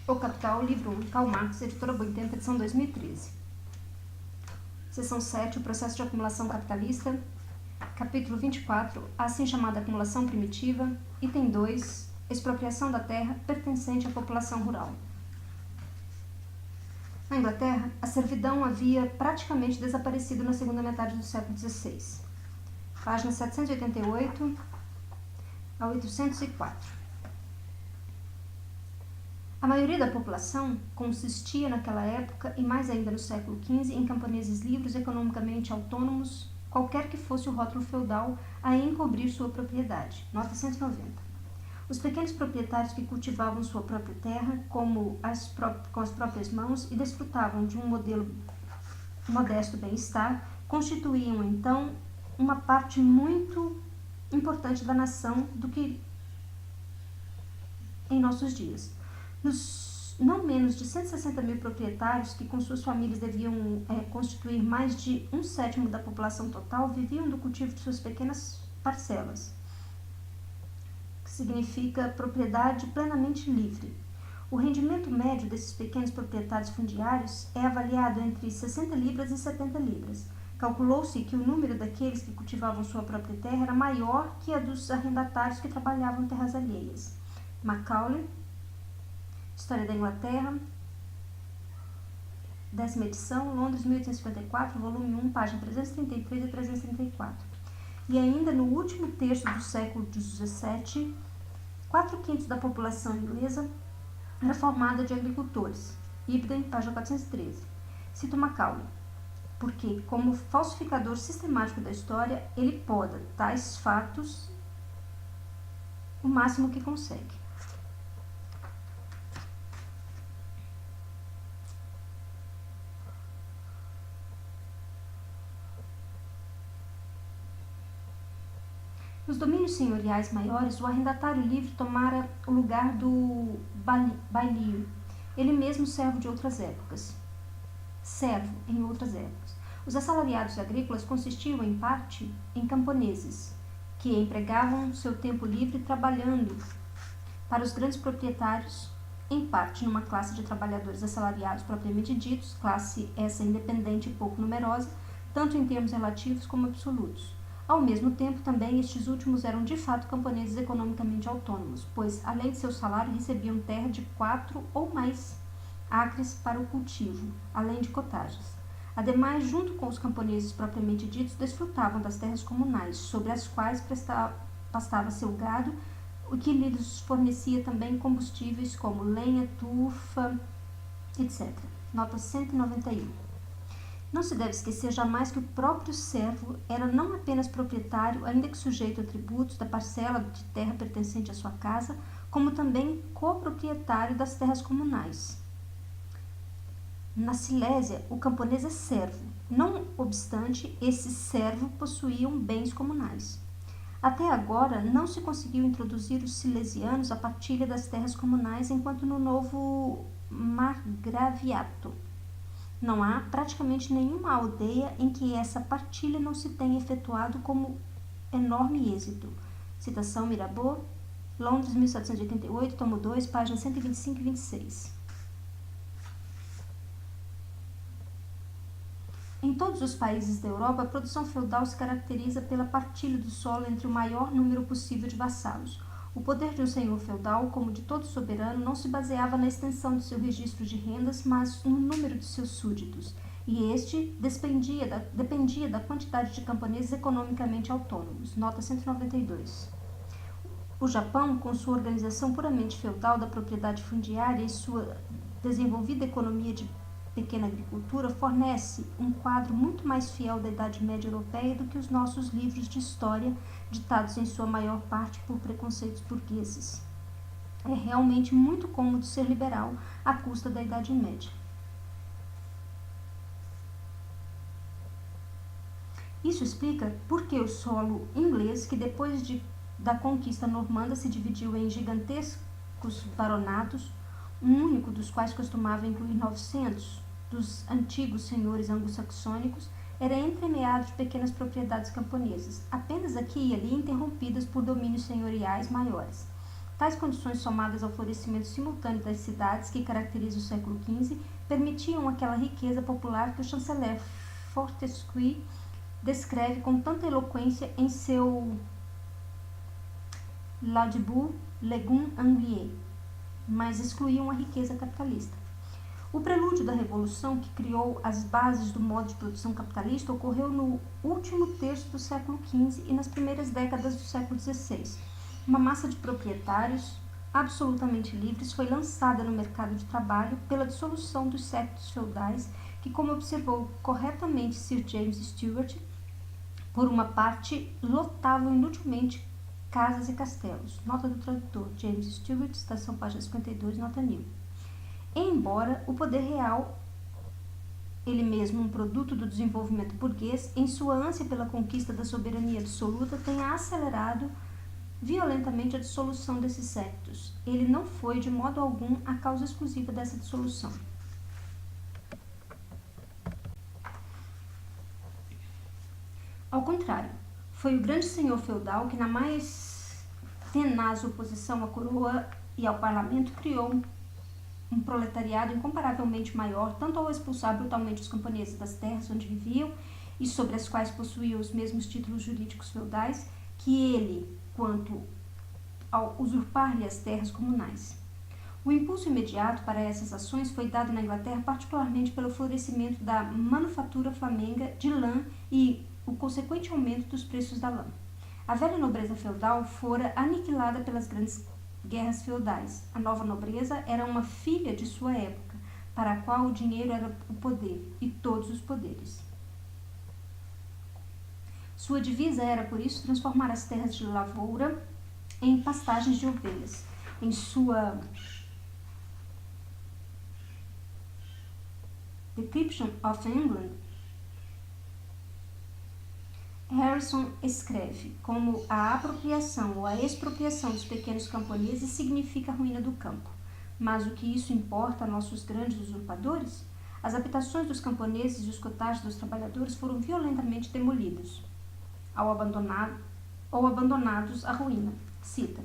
O Capital, livro 1, Karl Marx, editora Boitempo, edição 2013. Seção 7, o processo de acumulação capitalista. Capítulo 24, a assim chamada acumulação primitiva. Item 2, expropriação da terra pertencente à população rural. Na Inglaterra, a servidão havia praticamente desaparecido na segunda metade do século XVI. Páginas 788 a 804. A maioria da população consistia naquela época, e mais ainda no século XV, em camponeses livres, economicamente autônomos, qualquer que fosse o rótulo feudal a encobrir sua propriedade. Nota 190. Os pequenos proprietários que cultivavam sua própria terra com as próprias mãos e desfrutavam de um modesto bem-estar, constituíam, então, uma parte muito importante da nação do que em nossos dias. Nos não menos de 160 mil proprietários, que com suas famílias deviam constituir mais de 1/7 da população total, viviam do cultivo de suas pequenas parcelas, que significa propriedade plenamente livre. O rendimento médio desses pequenos proprietários fundiários é avaliado entre 60 libras e 70 libras. Calculou-se que o número daqueles que cultivavam sua própria terra era maior que a dos arrendatários que trabalhavam em terras alheias. Macaulay, História da Inglaterra, 10ª edição, Londres, 1854, volume 1, página 333 a 334. E ainda no último terço do século XVII, 4/5 da população inglesa era formada de agricultores. Ibden, página 413. Cito Macaulay, porque, como falsificador sistemático da história, ele poda tais fatos o máximo que consegue. Nos domínios senhoriais maiores, o arrendatário livre tomara o lugar do bailio, ele mesmo servo em outras épocas. Os assalariados agrícolas consistiam, em parte, em camponeses, que empregavam seu tempo livre trabalhando para os grandes proprietários, em parte numa classe de trabalhadores assalariados propriamente ditos, classe essa independente e pouco numerosa, tanto em termos relativos como absolutos. Ao mesmo tempo, também, estes últimos eram de fato camponeses economicamente autônomos, pois, além de seu salário, recebiam terra de 4 ou mais acres para o cultivo, além de cotagens. Ademais, junto com os camponeses propriamente ditos, desfrutavam das terras comunais, sobre as quais pastava seu gado, o que lhes fornecia também combustíveis como lenha, tufa, etc. Nota 191. Não se deve esquecer jamais que o próprio servo era não apenas proprietário, ainda que sujeito a tributos, da parcela de terra pertencente à sua casa, como também coproprietário das terras comunais. Na Silésia, o camponês é servo. Não obstante, esse servo possuíam bens comunais. Até agora, não se conseguiu introduzir os silesianos à partilha das terras comunais, enquanto no novo margraviato não há praticamente nenhuma aldeia em que essa partilha não se tenha efetuado como enorme êxito. Citação Mirabeau, Londres, 1788, tomo 2, páginas 125 e 26. Em todos os países da Europa, a produção feudal se caracteriza pela partilha do solo entre o maior número possível de vassalos. O poder de um senhor feudal, como de todo soberano, não se baseava na extensão de seu registro de rendas, mas no número de seus súditos, e este dependia da quantidade de camponeses economicamente autônomos. Nota 192. O Japão, com sua organização puramente feudal da propriedade fundiária e sua desenvolvida economia de pequena agricultura, fornece um quadro muito mais fiel da Idade Média Europeia do que os nossos livros de história, ditados em sua maior parte por preconceitos burgueses. É realmente muito cômodo ser liberal à custa da Idade Média. Isso explica por que o solo inglês, que depois da conquista normanda se dividiu em gigantescos baronatos, um único dos quais costumava incluir 900 dos antigos senhores anglo-saxônicos, era entremeado de pequenas propriedades camponesas, apenas aqui e ali interrompidas por domínios senhoriais maiores. Tais condições, somadas ao florescimento simultâneo das cidades que caracteriza o século XV, permitiam aquela riqueza popular que o chanceler Fortescue descreve com tanta eloquência em seu Laudibus Legum Anglier, mas excluíam a riqueza capitalista. O prelúdio da Revolução, que criou as bases do modo de produção capitalista, ocorreu no último terço do século XV e nas primeiras décadas do século XVI. Uma massa de proprietários absolutamente livres foi lançada no mercado de trabalho pela dissolução dos séculos feudais, que, como observou corretamente Sir James Stewart, por uma parte, lotavam inutilmente casas e castelos. Nota do tradutor, James Stewart, citação página 52, nota 1000. Embora o poder real, ele mesmo um produto do desenvolvimento burguês, em sua ânsia pela conquista da soberania absoluta, tenha acelerado violentamente a dissolução desses séculos. Ele não foi, de modo algum, a causa exclusiva dessa dissolução. Ao contrário, foi o grande senhor feudal que, na mais tenaz oposição à coroa e ao parlamento, criou um proletariado incomparavelmente maior, tanto ao expulsar brutalmente os camponeses das terras onde viviam e sobre as quais possuíam os mesmos títulos jurídicos feudais, que ele, quanto ao usurpar-lhe as terras comunais. O impulso imediato para essas ações foi dado na Inglaterra particularmente pelo florescimento da manufatura flamenga de lã e o consequente aumento dos preços da lã. A velha nobreza feudal fora aniquilada pelas grandes guerras feudais. A nova nobreza era uma filha de sua época, para a qual o dinheiro era o poder, e todos os poderes. Sua divisa era, por isso, transformar as terras de lavoura em pastagens de ovelhas. Em sua Description of England, Harrison escreve como a apropriação ou a expropriação dos pequenos camponeses significa a ruína do campo. Mas o que isso importa a nossos grandes usurpadores? As habitações dos camponeses e os cottages dos trabalhadores foram violentamente demolidos ou abandonados à ruína. Cita: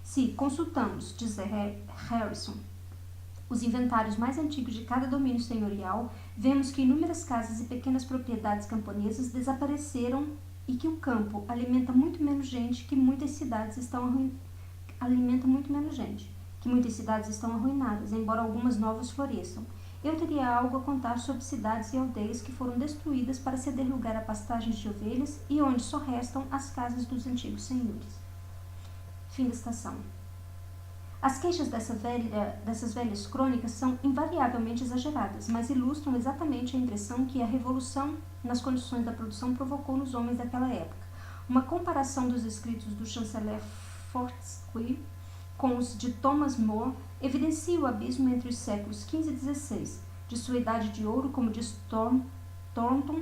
se consultamos, diz Harrison, os inventários mais antigos de cada domínio senhorial, vemos que inúmeras casas e pequenas propriedades camponesas desapareceram e que o campo alimenta muito menos gente que muitas cidades estão arruinadas, embora algumas novas floresçam. Eu teria algo a contar sobre cidades e aldeias que foram destruídas para ceder lugar a pastagens de ovelhas e onde só restam as casas dos antigos senhores. Fim da citação. As queixas dessas velhas crônicas são invariavelmente exageradas, mas ilustram exatamente a impressão que a revolução nas condições da produção provocou nos homens daquela época. Uma comparação dos escritos do chanceler Fortescue com os de Thomas More evidencia o abismo entre os séculos XV e XVI. De sua idade de ouro, como diz Thornton,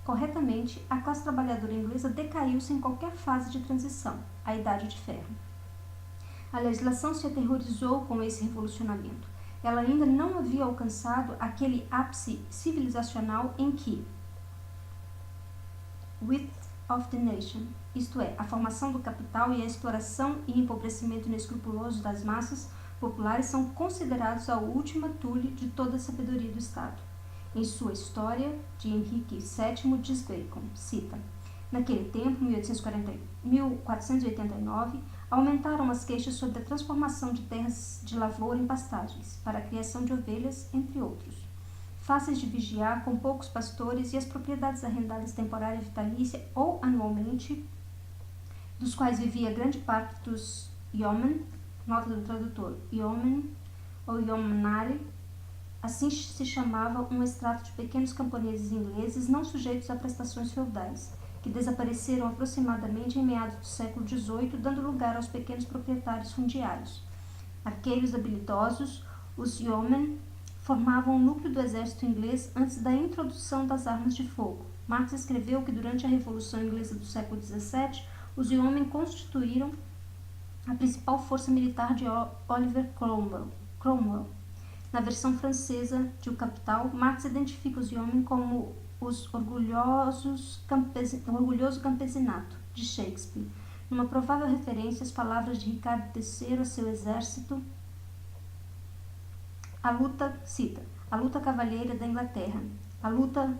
corretamente, a classe trabalhadora inglesa decaiu sem qualquer fase de transição, a Idade de Ferro. A legislação se aterrorizou com esse revolucionamento. Ela ainda não havia alcançado aquele ápice civilizacional em que Width of the Nation, isto é, a formação do capital e a exploração e empobrecimento inescrupuloso das massas populares são considerados a última tule de toda a sabedoria do Estado. Em sua História de Henrique VII, diz Bacon, cita: naquele tempo, 1489, aumentaram as queixas sobre a transformação de terras de lavoura em pastagens, para a criação de ovelhas, entre outros. Fáceis de vigiar, com poucos pastores e as propriedades arrendadas temporária vitalícia ou anualmente, dos quais vivia grande parte dos yeomen, nota do tradutor, yeomen ou yeomanry, assim se chamava um extrato de pequenos camponeses ingleses não sujeitos a prestações feudais, que desapareceram aproximadamente em meados do século XVIII, dando lugar aos pequenos proprietários fundiários. Arqueiros habilidosos, os yeomen formavam o núcleo do exército inglês antes da introdução das armas de fogo. Marx escreveu que durante a Revolução Inglesa do século XVII, os yeomen constituíram a principal força militar de Oliver Cromwell. Na versão francesa de O Capital, Marx identifica os yeomen como o orgulhoso campesinato de Shakespeare. numa provável referência às palavras de Ricardo III a seu exército, a luta cavalheira da Inglaterra, a luta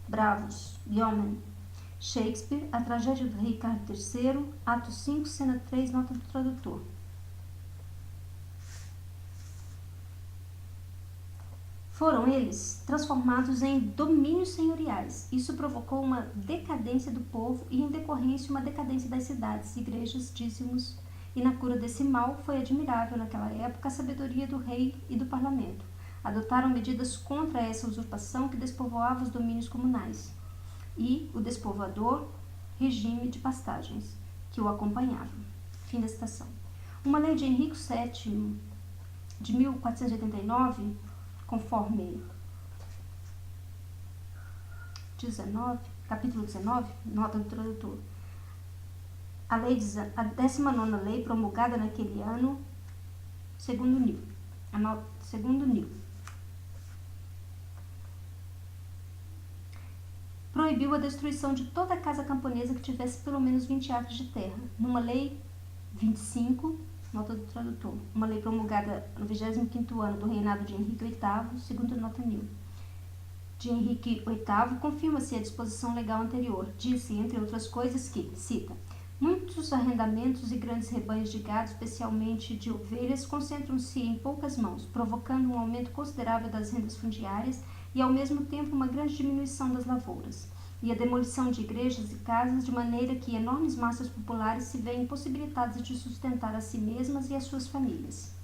bravos, yeomen. Shakespeare, a tragédia do rei Ricardo III, ato 5, cena 3, nota do tradutor. Foram eles transformados em domínios senhoriais. Isso provocou uma decadência do povo e, em decorrência, uma decadência das cidades, igrejas, dízimos. E na cura desse mal foi admirável naquela época a sabedoria do rei e do parlamento. Adotaram medidas contra essa usurpação que despovoava os domínios comunais e o despovoador regime de pastagens que o acompanhava. Fim da citação. Uma lei de Henrique VII de 1489, conforme capítulo 19, nota do tradutor. A 19ª lei promulgada naquele ano, segundo New, proibiu a destruição de toda a casa camponesa que tivesse pelo menos 20 acres de terra. Numa lei 25, nota do tradutor, uma lei promulgada no 25º ano do reinado de Henrique VIII, segundo nota New. De Henrique VIII, confirma-se a disposição legal anterior. Disse, entre outras coisas, que, cita, muitos arrendamentos e grandes rebanhos de gado, especialmente de ovelhas, concentram-se em poucas mãos, provocando um aumento considerável das rendas fundiárias e, ao mesmo tempo, uma grande diminuição das lavouras, e a demolição de igrejas e casas, de maneira que enormes massas populares se veem impossibilitadas de sustentar a si mesmas e as suas famílias.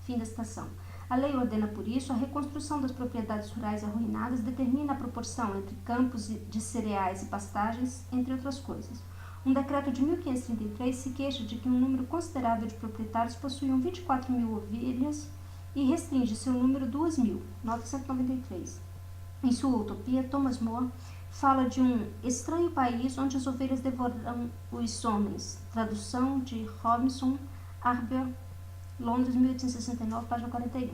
Fim da citação. A lei ordena, por isso, a reconstrução das propriedades rurais arruinadas, determina a proporção entre campos de cereais e pastagens, entre outras coisas. Um decreto de 1533 se queixa de que um número considerável de proprietários possuíam 24.000 ovelhas e restringe seu número a 2.000, nota 193. Em sua utopia, Thomas More fala de um estranho país onde as ovelhas devoram os homens. Tradução de Robinson Arber, Londres, 1869, página 41.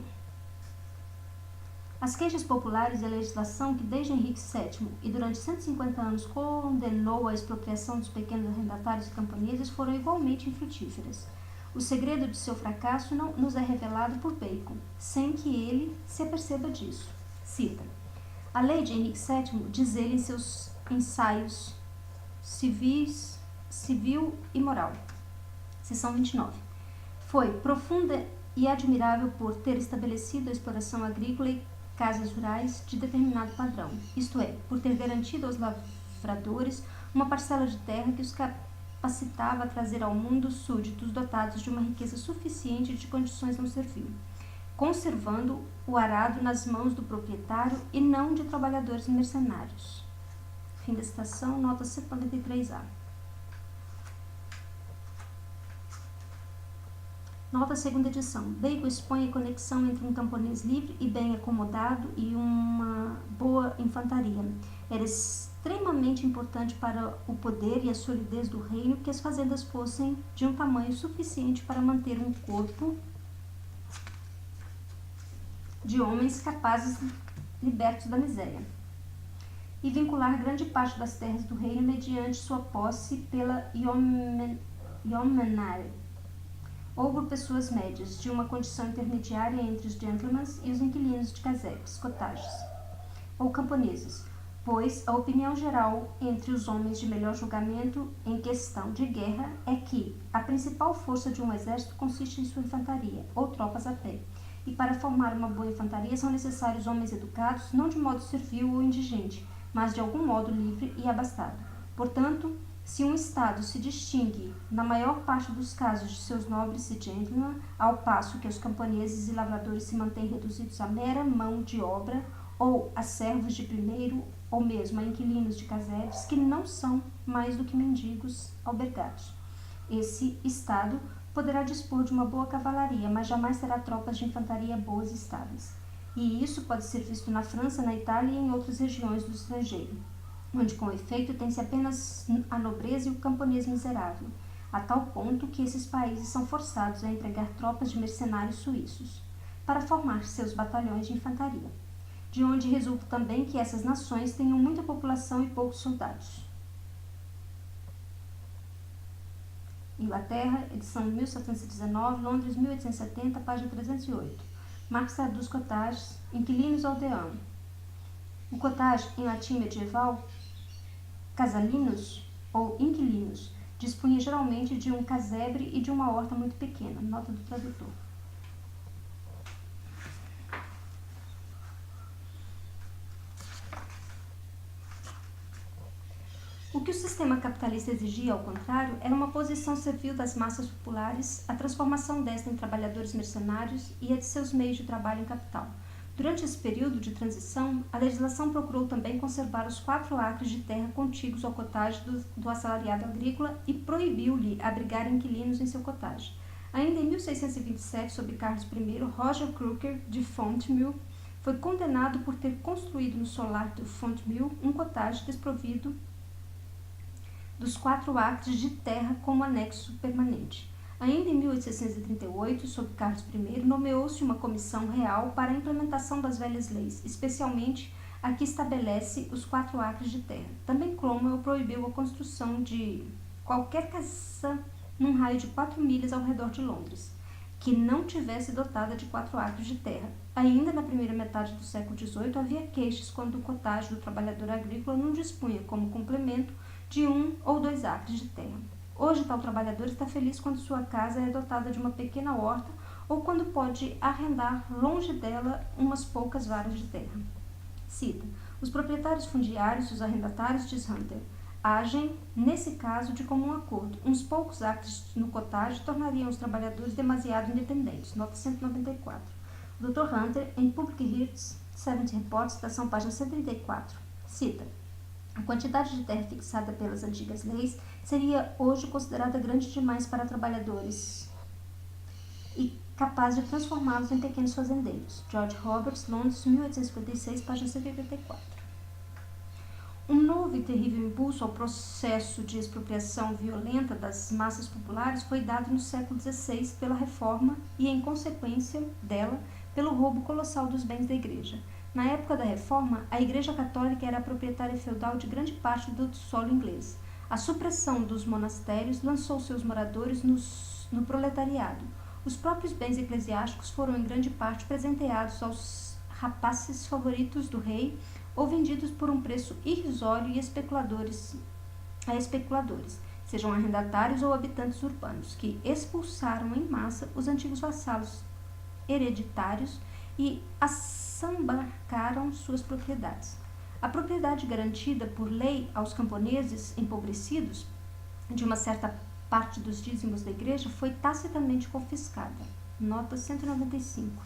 As queixas populares e a legislação que desde Henrique VII e durante 150 anos condenou a expropriação dos pequenos arrendatários e camponeses foram igualmente infrutíferas. O segredo de seu fracasso não nos é revelado por Bacon, sem que ele se aperceba disso. Cita. A lei de Henrique VII, diz ele em seus ensaios Civil e Moral, seção 29, foi profunda e admirável por ter estabelecido a exploração agrícola e casas rurais de determinado padrão, isto é, por ter garantido aos lavradores uma parcela de terra que os capacitava a trazer ao mundo súditos dotados de uma riqueza suficiente de condições não servil, conservando o arado nas mãos do proprietário e não de trabalhadores mercenários. Fim da citação, nota 193A. Nota segunda edição. Bacon expõe a conexão entre um camponês livre e bem acomodado e uma boa infantaria. Era extremamente importante para o poder e a solidez do reino que as fazendas fossem de um tamanho suficiente para manter um corpo de homens capazes libertos da miséria, e vincular grande parte das terras do reino mediante sua posse pela yeomanry, ou por pessoas médias, de uma condição intermediária entre os gentlemen e os inquilinos de casebres, cottages, ou camponeses, pois a opinião geral entre os homens de melhor julgamento em questão de guerra é que a principal força de um exército consiste em sua infantaria, ou tropas a pé, e para formar uma boa infantaria são necessários homens educados, não de modo servil ou indigente, mas de algum modo livre e abastado. Portanto, se um Estado se distingue, na maior parte dos casos, de seus nobres e gentlemen, ao passo que os camponeses e lavradores se mantêm reduzidos à mera mão de obra, ou a servos de primeiro, ou mesmo a inquilinos de casebres, que não são mais do que mendigos albergados. Esse Estado poderá dispor de uma boa cavalaria, mas jamais terá tropas de infantaria boas e estáveis. E isso pode ser visto na França, na Itália e em outras regiões do estrangeiro, onde com efeito tem-se apenas a nobreza e o camponês miserável, a tal ponto que esses países são forçados a empregar tropas de mercenários suíços para formar seus batalhões de infantaria, de onde resulta também que essas nações tenham muita população e poucos soldados. Inglaterra, edição 1719, Londres, 1870, página 308. Marx traduz cottages, inquilinos ou deum. O cottage, em latim medieval, casalinus ou inquilinos, dispunha geralmente de um casebre e de uma horta muito pequena. Nota do tradutor. O que o sistema capitalista exigia, ao contrário, era uma posição servil das massas populares, a transformação desta em trabalhadores mercenários e a de seus meios de trabalho em capital. Durante esse período de transição, a legislação procurou também conservar os 4 acres de terra contíguos ao cottage do assalariado agrícola e proibiu-lhe abrigar inquilinos em seu cottage. Ainda em 1627, sob Carlos I, Roger Crooker, de Fontmill, foi condenado por ter construído no solar de Fontmill um cottage desprovido dos 4 acres de terra como anexo permanente. Ainda em 1838, sob Carlos I, nomeou-se uma comissão real para a implementação das velhas leis, especialmente a que estabelece os 4 acres de terra. Também Cromwell proibiu a construção de qualquer casa num raio de 4 milhas ao redor de Londres, que não tivesse dotada de 4 acres de terra. Ainda na primeira metade do século XVIII, havia queixas quando o cottage do trabalhador agrícola não dispunha, como complemento, de 1 ou 2 acres de terra. Hoje, tal trabalhador está feliz quando sua casa é dotada de uma pequena horta ou quando pode arrendar longe dela umas poucas varas de terra. Cita: os proprietários fundiários e os arrendatários, diz Hunter, agem, nesse caso, de comum acordo. Uns poucos acres no cottage tornariam os trabalhadores demasiado independentes. Nota 194. O Dr. Hunter, em Public Hearts, 70 Reports, citação página 134, cita: a quantidade de terra fixada pelas antigas leis seria hoje considerada grande demais para trabalhadores e capaz de transformá-los em pequenos fazendeiros. George Roberts, Londres, 1856, página 184. Um novo e terrível impulso ao processo de expropriação violenta das massas populares foi dado no século XVI pela Reforma e, em consequência dela, pelo roubo colossal dos bens da Igreja. Na época da Reforma, a Igreja Católica era a proprietária feudal de grande parte do solo inglês. A supressão dos monastérios lançou seus moradores no proletariado. Os próprios bens eclesiásticos foram em grande parte presenteados aos rapazes favoritos do rei ou vendidos por um preço irrisório a especuladores, sejam arrendatários ou habitantes urbanos, que expulsaram em massa os antigos vassalos hereditários e assambarcaram suas propriedades. A propriedade garantida por lei aos camponeses empobrecidos de uma certa parte dos dízimos da igreja foi tacitamente confiscada. Nota 195.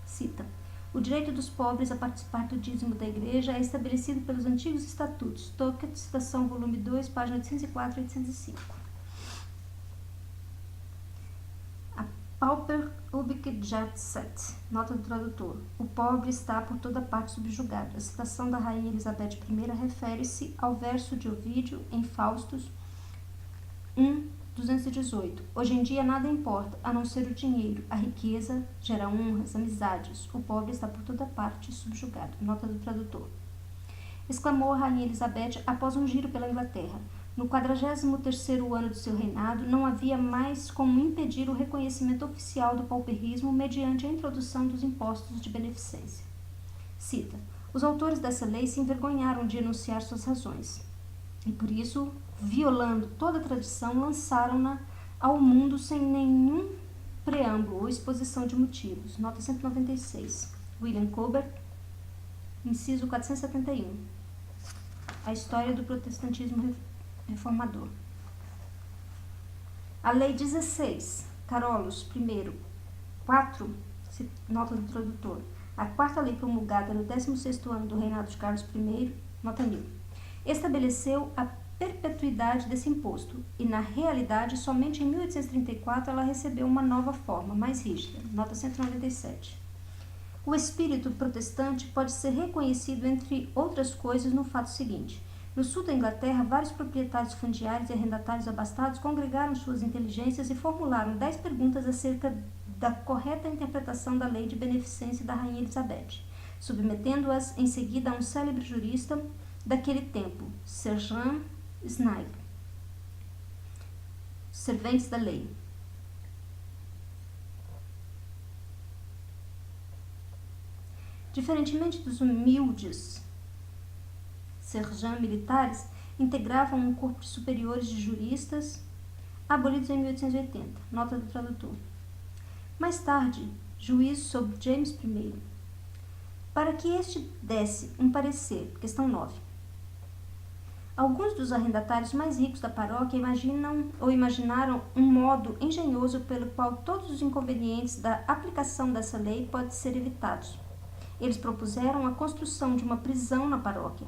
Cita: o direito dos pobres a participar do dízimo da igreja é estabelecido pelos antigos estatutos. Tocket, citação, volume 2, página 804 e 805. Pauper ubique Jet-Set. Nota do tradutor. O pobre está por toda parte subjugado. A citação da rainha Elizabeth I refere-se ao verso de Ovídio em Faustos 1:218. Hoje em dia nada importa, a não ser o dinheiro. A riqueza gera honras, amizades. O pobre está por toda parte subjugado. Nota do tradutor. Exclamou a rainha Elizabeth após um giro pela Inglaterra. No 43º ano de seu reinado, não havia mais como impedir o reconhecimento oficial do pauperismo mediante a introdução dos impostos de beneficência. Cita: os autores dessa lei se envergonharam de enunciar suas razões, e por isso, violando toda a tradição, lançaram-na ao mundo sem nenhum preâmbulo ou exposição de motivos. Nota 196. William Colbert, inciso 471. A história do protestantismo reformador. A Lei 16, Carolus I, 4, nota do tradutor, a 4ª lei promulgada no 16º ano do reinado de Carlos I, nota 1000, estabeleceu a perpetuidade desse imposto e, na realidade, somente em 1834 ela recebeu uma nova forma, mais rígida, nota 197. O espírito protestante pode ser reconhecido, entre outras coisas, no fato seguinte: no sul da Inglaterra, vários proprietários fundiários e arrendatários abastados congregaram suas inteligências e formularam 10 perguntas acerca da correta interpretação da lei de beneficência da rainha Elizabeth, submetendo-as em seguida a um célebre jurista daquele tempo, Sir John Snipe. serventes da lei. Diferentemente dos humildes serjants militares, integravam um corpo de superiores de juristas, abolidos em 1880. Nota do tradutor. Mais tarde, juízo sobre James I. Para que este desse um parecer, questão 9. Alguns dos arrendatários mais ricos da paróquia imaginaram um modo engenhoso pelo qual todos os inconvenientes da aplicação dessa lei podem ser evitados. Eles propuseram a construção de uma prisão na paróquia.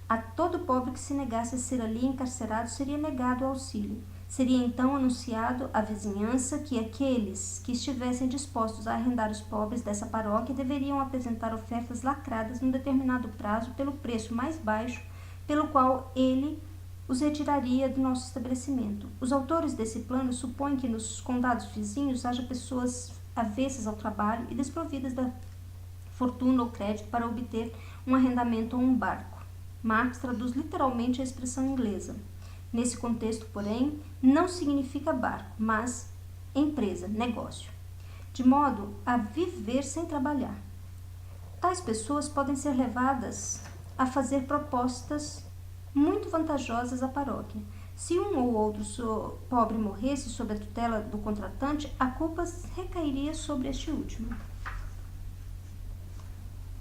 A todo pobre que se negasse a ser ali encarcerado seria negado o auxílio. Seria então anunciado à vizinhança que aqueles que estivessem dispostos a arrendar os pobres dessa paróquia deveriam apresentar ofertas lacradas num determinado prazo pelo preço mais baixo pelo qual ele os retiraria do nosso estabelecimento. Os autores desse plano supõem que nos condados vizinhos haja pessoas avessas ao trabalho e desprovidas da fortuna ou crédito para obter um arrendamento ou um barco. Marx traduz literalmente a expressão inglesa. Nesse contexto, porém, não significa barco, mas empresa, negócio, de modo a viver sem trabalhar. Tais pessoas podem ser levadas a fazer propostas muito vantajosas à paróquia. Se um ou outro pobre morresse sob a tutela do contratante, a culpa recairia sobre este último.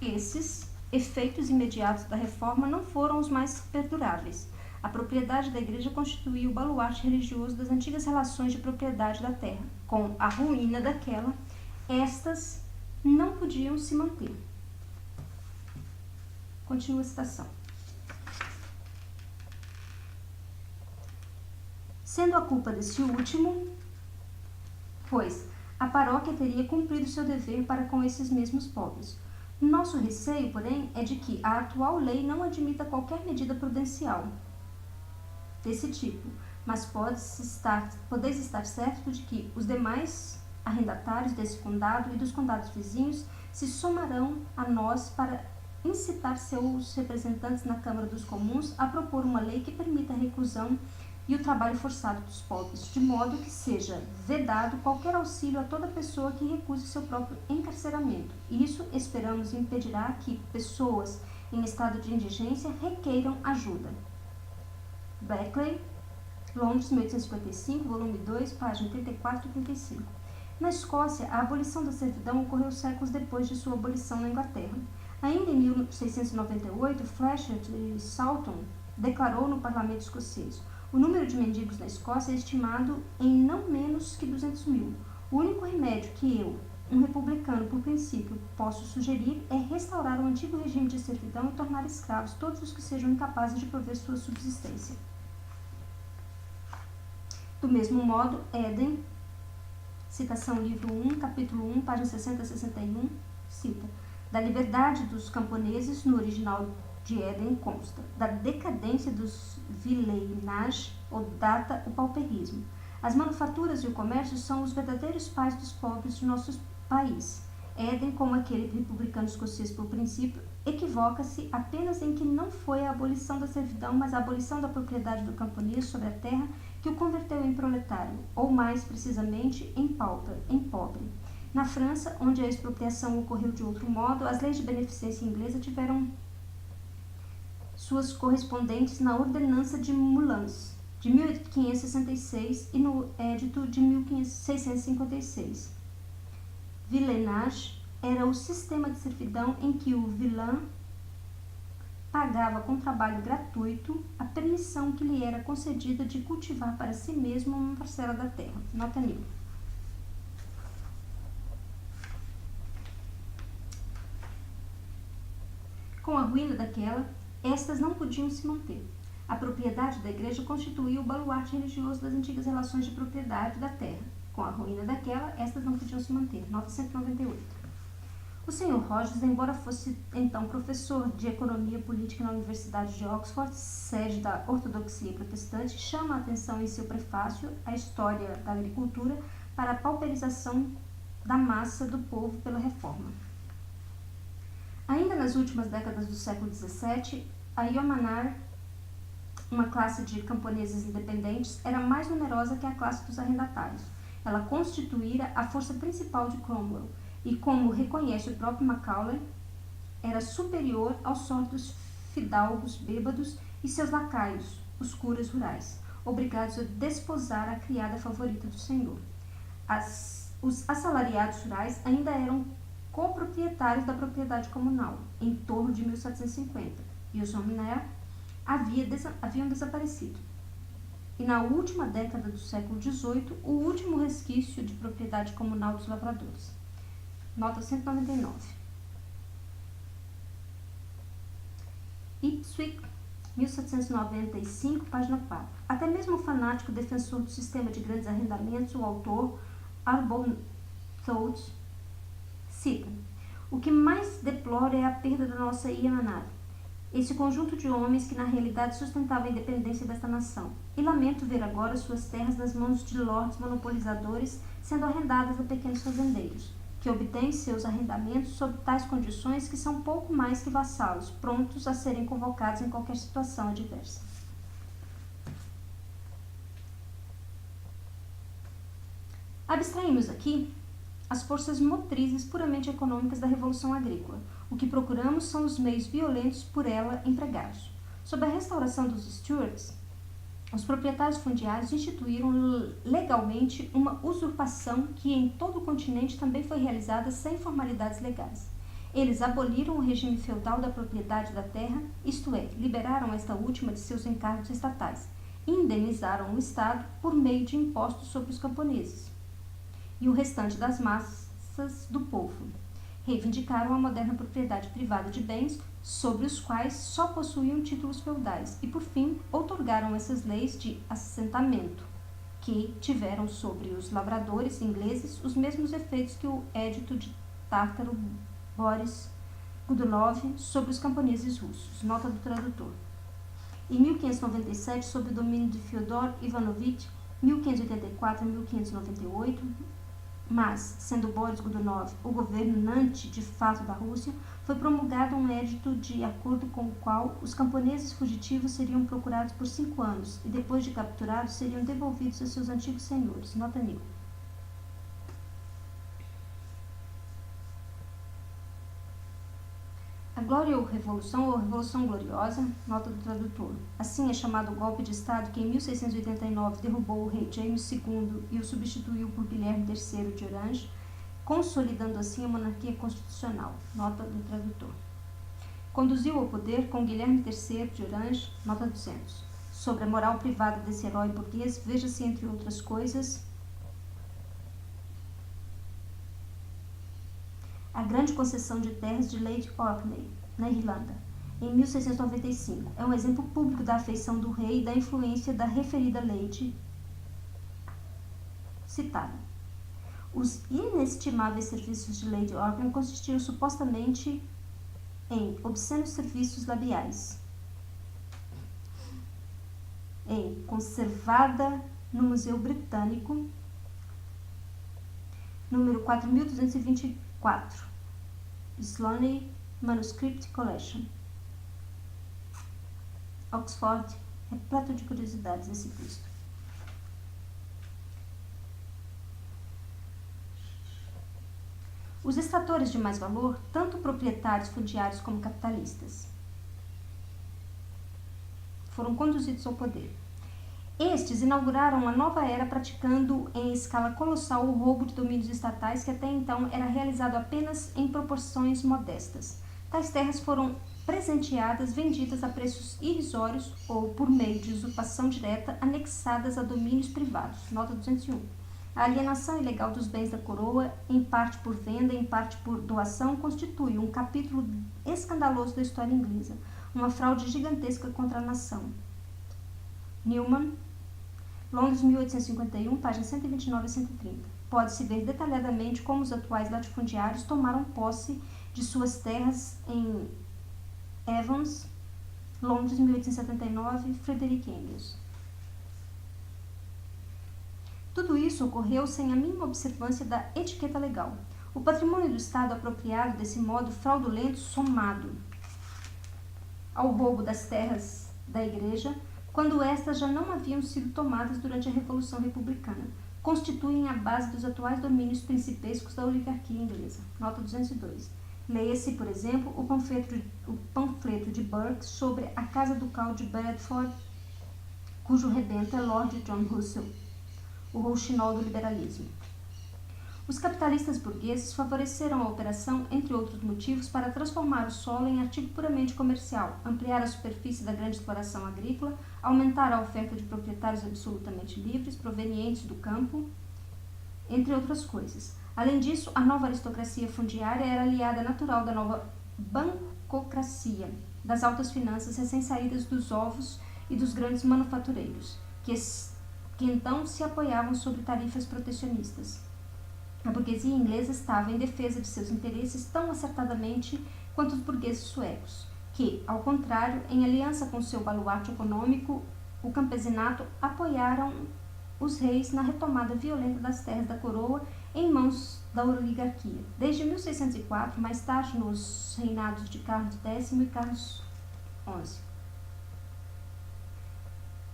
Esses efeitos imediatos da reforma não foram os mais perduráveis. A propriedade da igreja constituía o baluarte religioso das antigas relações de propriedade da terra. Com a ruína daquela, estas não podiam se manter. Continua a citação. Sendo a culpa desse último, pois a paróquia teria cumprido seu dever para com esses mesmos pobres. Nosso receio, porém, é de que a atual lei não admita qualquer medida prudencial desse tipo, mas podeis estar certo de que os demais arrendatários desse condado e dos condados vizinhos se somarão a nós para incitar seus representantes na Câmara dos Comuns a propor uma lei que permita a reclusão e o trabalho forçado dos pobres, de modo que seja vedado qualquer auxílio a toda pessoa que recuse seu próprio encarceramento. Isso, esperamos, impedirá que pessoas em estado de indigência requeiram ajuda. Beckley, Londres, 1855, volume 2, página 34 e 35. Na Escócia, a abolição da servidão ocorreu séculos depois de sua abolição na Inglaterra. Ainda em 1698, Fletcher de Salton declarou no parlamento escocês: o número de mendigos na Escócia é estimado em não menos que 200 mil. O único remédio que eu, um republicano por princípio, posso sugerir é restaurar o antigo regime de servidão e tornar escravos todos os que sejam incapazes de prover sua subsistência. Do mesmo modo, Éden, citação livro 1, capítulo 1, página 60 a 61, cita: da liberdade dos camponeses, no original de Éden consta: da decadência dos villainages ou data o pauperismo. As manufaturas e o comércio são os verdadeiros pais dos pobres de nosso país. Éden, como aquele republicano escocês por princípio, equivoca-se apenas em que não foi a abolição da servidão, mas a abolição da propriedade do camponês sobre a terra que o converteu em proletário, ou mais precisamente em pobre. Na França, onde a expropriação ocorreu de outro modo, as leis de beneficência inglesa tiveram suas correspondentes na Ordenança de Moulins, de 1566, e no Edito de 1656. Villainage era o sistema de servidão em que o villain pagava com trabalho gratuito a permissão que lhe era concedida de cultivar para si mesmo uma parcela da terra. Nota 1000. Com a ruína daquela, estas não podiam se manter. A propriedade da igreja constituía o baluarte religioso das antigas relações de propriedade da terra. Com a ruína daquela, estas não podiam se manter. Nota 198. O Sr. Rogers, embora fosse então professor de economia política na Universidade de Oxford, sede da ortodoxia protestante, chama a atenção em seu prefácio à história da agricultura para a pauperização da massa do povo pela reforma. Ainda nas últimas décadas do século XVII, a Yeomanar uma classe de camponeses independentes, era mais numerosa que a classe dos arrendatários. Ela constituíra a força principal de Cromwell e, como reconhece o próprio Macaulay, era superior aos sórdidos fidalgos bêbados e seus lacaios, os curas rurais, obrigados a desposar a criada favorita do senhor. Os assalariados rurais ainda eram coproprietários da propriedade comunal, em torno de 1750, e os hominéis haviam desaparecido. E na última década do século XVIII, o último resquício de propriedade comunal dos lavradores. Nota 199. Ipswich, 1795, página 4. Até mesmo o fanático defensor do sistema de grandes arrendamentos, o autor Arbuthnot, cita: o que mais deploro é a perda da nossa Iemanada, esse conjunto de homens que na realidade sustentava a independência desta nação, e lamento ver agora suas terras nas mãos de lords monopolizadores sendo arrendadas a pequenos fazendeiros, que obtêm seus arrendamentos sob tais condições que são pouco mais que vassalos, prontos a serem convocados em qualquer situação adversa. Abstraímos aqui as forças motrizes puramente econômicas da Revolução Agrícola. O que procuramos são os meios violentos por ela empregados. Sob a restauração dos Stuarts, os proprietários fundiários instituíram legalmente uma usurpação que em todo o continente também foi realizada sem formalidades legais. Eles aboliram o regime feudal da propriedade da terra, isto é, liberaram esta última de seus encargos estatais, e indenizaram o Estado por meio de impostos sobre os camponeses e o restante das massas do povo. Reivindicaram a moderna propriedade privada de bens, sobre os quais só possuíam títulos feudais, e, por fim, outorgaram essas leis de assentamento, que tiveram sobre os lavradores ingleses os mesmos efeitos que o Edito de Tártaro Boris Godunov sobre os camponeses russos. Nota do tradutor. Em 1597, sob o domínio de Fyodor Ivanovich, 1584 a 1598, mas, sendo Boris Godunov o governante de fato da Rússia, foi promulgado um edito de acordo com o qual os camponeses fugitivos seriam procurados por 5 anos e, depois de capturados, seriam devolvidos a seus antigos senhores. Nota 1000. A Glória ou Revolução Gloriosa, nota do tradutor. Assim é chamado o golpe de Estado que em 1689 derrubou o rei James II e o substituiu por Guilherme III de Orange, consolidando assim a monarquia constitucional. Nota do tradutor. Conduziu ao poder com Guilherme III de Orange, nota 200. Sobre a moral privada desse herói burguês, veja-se, entre outras coisas, a grande concessão de terras de Lady Orkney, na Irlanda, em 1695. É um exemplo público da afeição do rei e da influência da referida lady citada. Os inestimáveis serviços de Lady Orkney consistiam supostamente em obscenos serviços labiais, conservada no Museu Britânico, número 4224, Sloane Manuscript Collection, Oxford, repleto de curiosidades esse texto. Os extratores de mais valor, tanto proprietários fundiários como capitalistas, foram conduzidos ao poder. Estes inauguraram uma nova era praticando em escala colossal o roubo de domínios estatais que até então era realizado apenas em proporções modestas. Tais terras foram presenteadas, vendidas a preços irrisórios ou, por meio de usurpação direta, anexadas a domínios privados. Nota 201. A alienação ilegal dos bens da coroa, em parte por venda, em parte por doação, constitui um capítulo escandaloso da história inglesa, uma fraude gigantesca contra a nação. Newman, Londres, 1851, páginas 129 a 130. Pode-se ver detalhadamente como os atuais latifundiários tomaram posse de suas terras em Evans, Londres, 1879, Frederick Engels. Tudo isso ocorreu sem a mínima observância da etiqueta legal. O patrimônio do Estado apropriado desse modo fraudulento, somado ao roubo das terras da Igreja, quando estas já não haviam sido tomadas durante a Revolução Republicana, constituem a base dos atuais domínios principescos da oligarquia inglesa. Nota 202. Leia-se, por exemplo, o panfleto de Burke sobre a Casa Ducal de Bedford, cujo rebento é Lord John Russell, o rouxinol do liberalismo. Os capitalistas burgueses favoreceram a operação, entre outros motivos, para transformar o solo em artigo puramente comercial, ampliar a superfície da grande exploração agrícola, aumentar a oferta de proprietários absolutamente livres, provenientes do campo, entre outras coisas. Além disso, a nova aristocracia fundiária era aliada natural da nova bancocracia, das altas finanças recém-saídas dos ovos e dos grandes manufatureiros, que então se apoiavam sobre tarifas protecionistas. A burguesia inglesa estava em defesa de seus interesses tão acertadamente quanto os burgueses suecos, que, ao contrário, em aliança com seu baluarte econômico, o campesinato, apoiaram os reis na retomada violenta das terras da coroa em mãos da oligarquia. Desde 1604, mais tarde nos reinados de Carlos X e Carlos XI.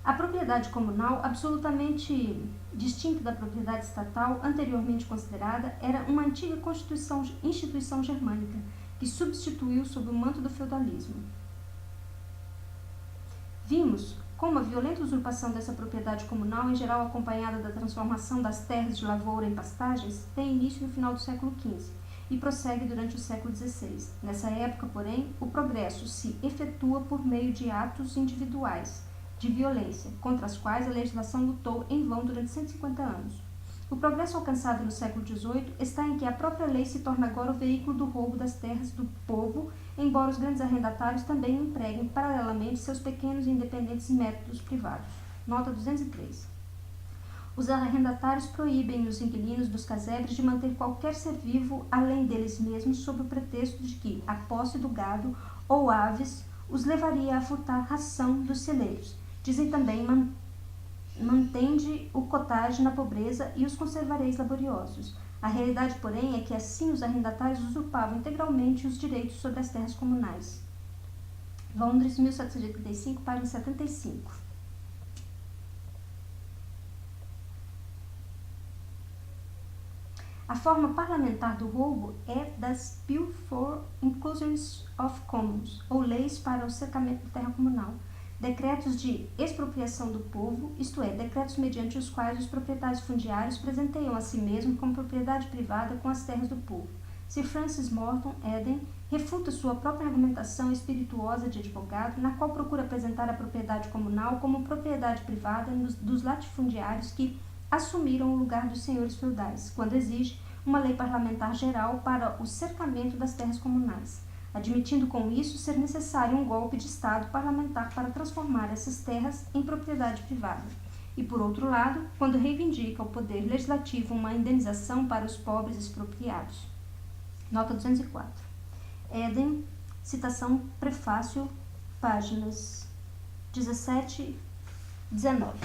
A propriedade comunal, absolutamente distinta da propriedade estatal anteriormente considerada, era uma antiga instituição germânica que substituiu sob o manto do feudalismo. Vimos como a violenta usurpação dessa propriedade comunal, em geral acompanhada da transformação das terras de lavoura em pastagens, tem início no final do século XV e prossegue durante o século XVI. Nessa época, porém, o progresso se efetua por meio de atos individuais de violência, contra as quais a legislação lutou em vão durante 150 anos. O progresso alcançado no século XVIII está em que a própria lei se torna agora o veículo do roubo das terras do povo, embora os grandes arrendatários também empreguem paralelamente seus pequenos e independentes métodos privados. Nota 203. Os arrendatários proíbem os inquilinos dos casebres de manter qualquer ser vivo além deles mesmos, sob o pretexto de que a posse do gado ou aves os levaria a furtar ração dos celeiros. Dizem também, mantende o cottage na pobreza e os conservareis laboriosos. A realidade, porém, é que assim os arrendatários usurpavam integralmente os direitos sobre as terras comunais. Londres, 1785, página 75. A forma parlamentar do roubo é das Bill for Inclusion of Commons, ou leis para o cercamento da terra comunal, decretos de expropriação do povo, isto é, decretos mediante os quais os proprietários fundiários presenteiam a si mesmos como propriedade privada com as terras do povo. Sir Francis Morton Eden refuta sua própria argumentação espirituosa de advogado, na qual procura apresentar a propriedade comunal como propriedade privada dos latifundiários que assumiram o lugar dos senhores feudais, quando exige uma lei parlamentar geral para o cercamento das terras comunais, admitindo com isso ser necessário um golpe de Estado parlamentar para transformar essas terras em propriedade privada. E, por outro lado, quando reivindica ao poder legislativo uma indenização para os pobres expropriados. Nota 204. Eden, citação, prefácio, páginas 17 e 19.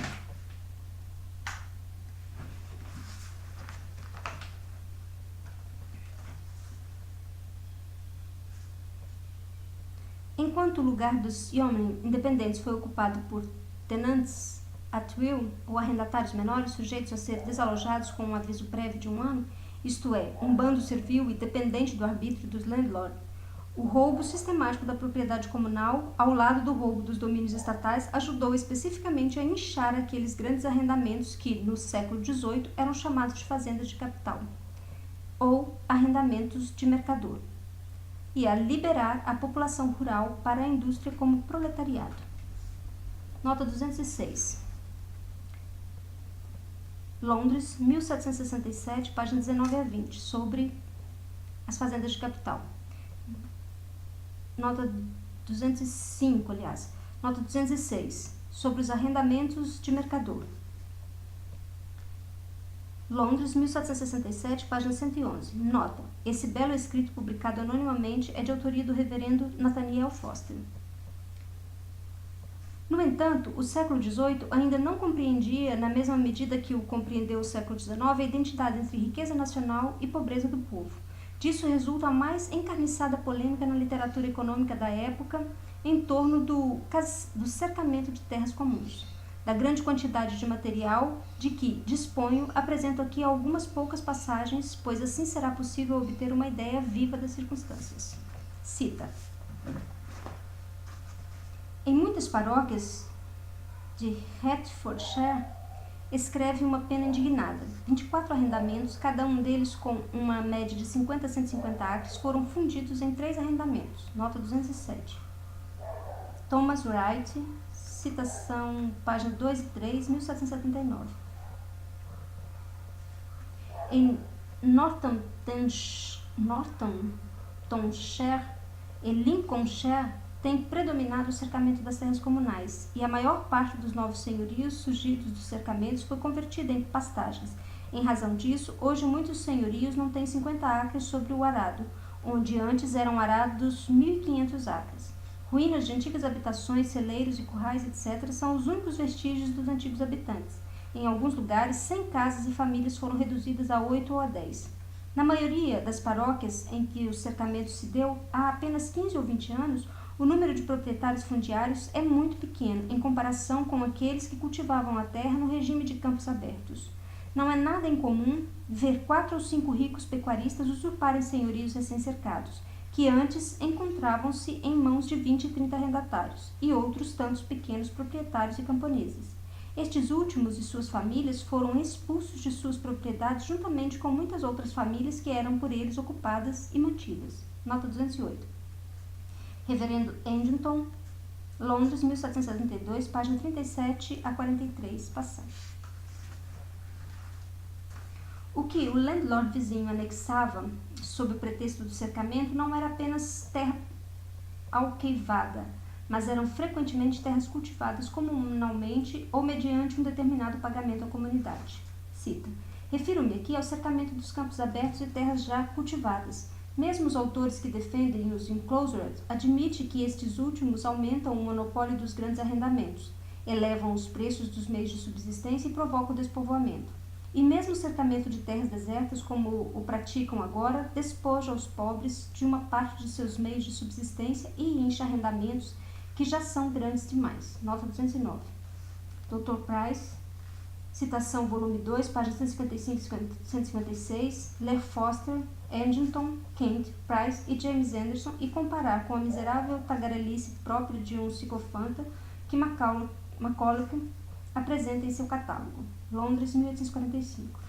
Enquanto o lugar dos yeomen independentes foi ocupado por tenants at will, ou arrendatários menores sujeitos a ser desalojados com um aviso prévio de 1 ano, isto é, um bando servil e dependente do arbítrio dos landlords, o roubo sistemático da propriedade comunal, ao lado do roubo dos domínios estatais, ajudou especificamente a inchar aqueles grandes arrendamentos que, no século XVIII, eram chamados de fazendas de capital, ou arrendamentos de mercador, e a liberar a população rural para a indústria como proletariado. Nota 206. Londres, 1767, página 19 a 20, sobre as fazendas de capital. Nota 205, aliás. Nota 206, sobre os arrendamentos de mercador. Londres, 1767, página 111. Nota: esse belo escrito publicado anonimamente é de autoria do reverendo Nathaniel Foster. No entanto, o século XVIII ainda não compreendia, na mesma medida que o compreendeu o século XIX, a identidade entre riqueza nacional e pobreza do povo. Disso resulta a mais encarniçada polêmica na literatura econômica da época em torno do cercamento de terras comuns. Da grande quantidade de material de que disponho, apresento aqui algumas poucas passagens, pois assim será possível obter uma ideia viva das circunstâncias. Cita: em muitas paróquias de Hertfordshire, escreve uma pena indignada. 24 arrendamentos, cada um deles com uma média de 50 a 150 acres, foram fundidos em 3 arrendamentos. Nota 207. Thomas Wright, citação, página 2 e 3, 1779. Em Northamptonshire e Lincolnshire tem predominado o cercamento das terras comunais, e a maior parte dos novos senhorios surgidos dos cercamentos foi convertida em pastagens. Em razão disso, hoje muitos senhorios não têm 50 acres sobre o arado, onde antes eram arados 1.500 acres. Ruínas de antigas habitações, celeiros e currais, etc., são os únicos vestígios dos antigos habitantes. Em alguns lugares, 100 casas e famílias foram reduzidas a 8 ou a 10. Na maioria das paróquias em que o cercamento se deu, há apenas 15 ou 20 anos, o número de proprietários fundiários é muito pequeno em comparação com aqueles que cultivavam a terra no regime de campos abertos. Não é nada incomum ver 4 ou 5 ricos pecuaristas usurparem senhorios recém-cercados, que antes encontravam-se em mãos de 20 e 30 arrendatários, e outros tantos pequenos proprietários e camponeses. Estes últimos e suas famílias foram expulsos de suas propriedades juntamente com muitas outras famílias que eram por eles ocupadas e mantidas. Nota 208. Reverendo Edington, Londres, 1772, página 37 a 43, passagem. O que o landlord vizinho anexava, sob o pretexto do cercamento, não era apenas terra alqueivada, mas eram frequentemente terras cultivadas comunalmente ou mediante um determinado pagamento à comunidade. Cita: refiro-me aqui ao cercamento dos campos abertos e terras já cultivadas. Mesmo os autores que defendem os enclosures admitem que estes últimos aumentam o monopólio dos grandes arrendamentos, elevam os preços dos meios de subsistência e provocam o despovoamento. E mesmo o cercamento de terras desertas, como o praticam agora, despoja os pobres de uma parte de seus meios de subsistência e enche arrendamentos que já são grandes demais. Nota 209. Dr. Price, citação volume 2, páginas 155 e 156, ler Foster, Edington, Kent, Price e James Anderson e comparar com a miserável tagarelice própria de um psicofanta que Macaulay apresenta em seu catálogo. Londres, 1845.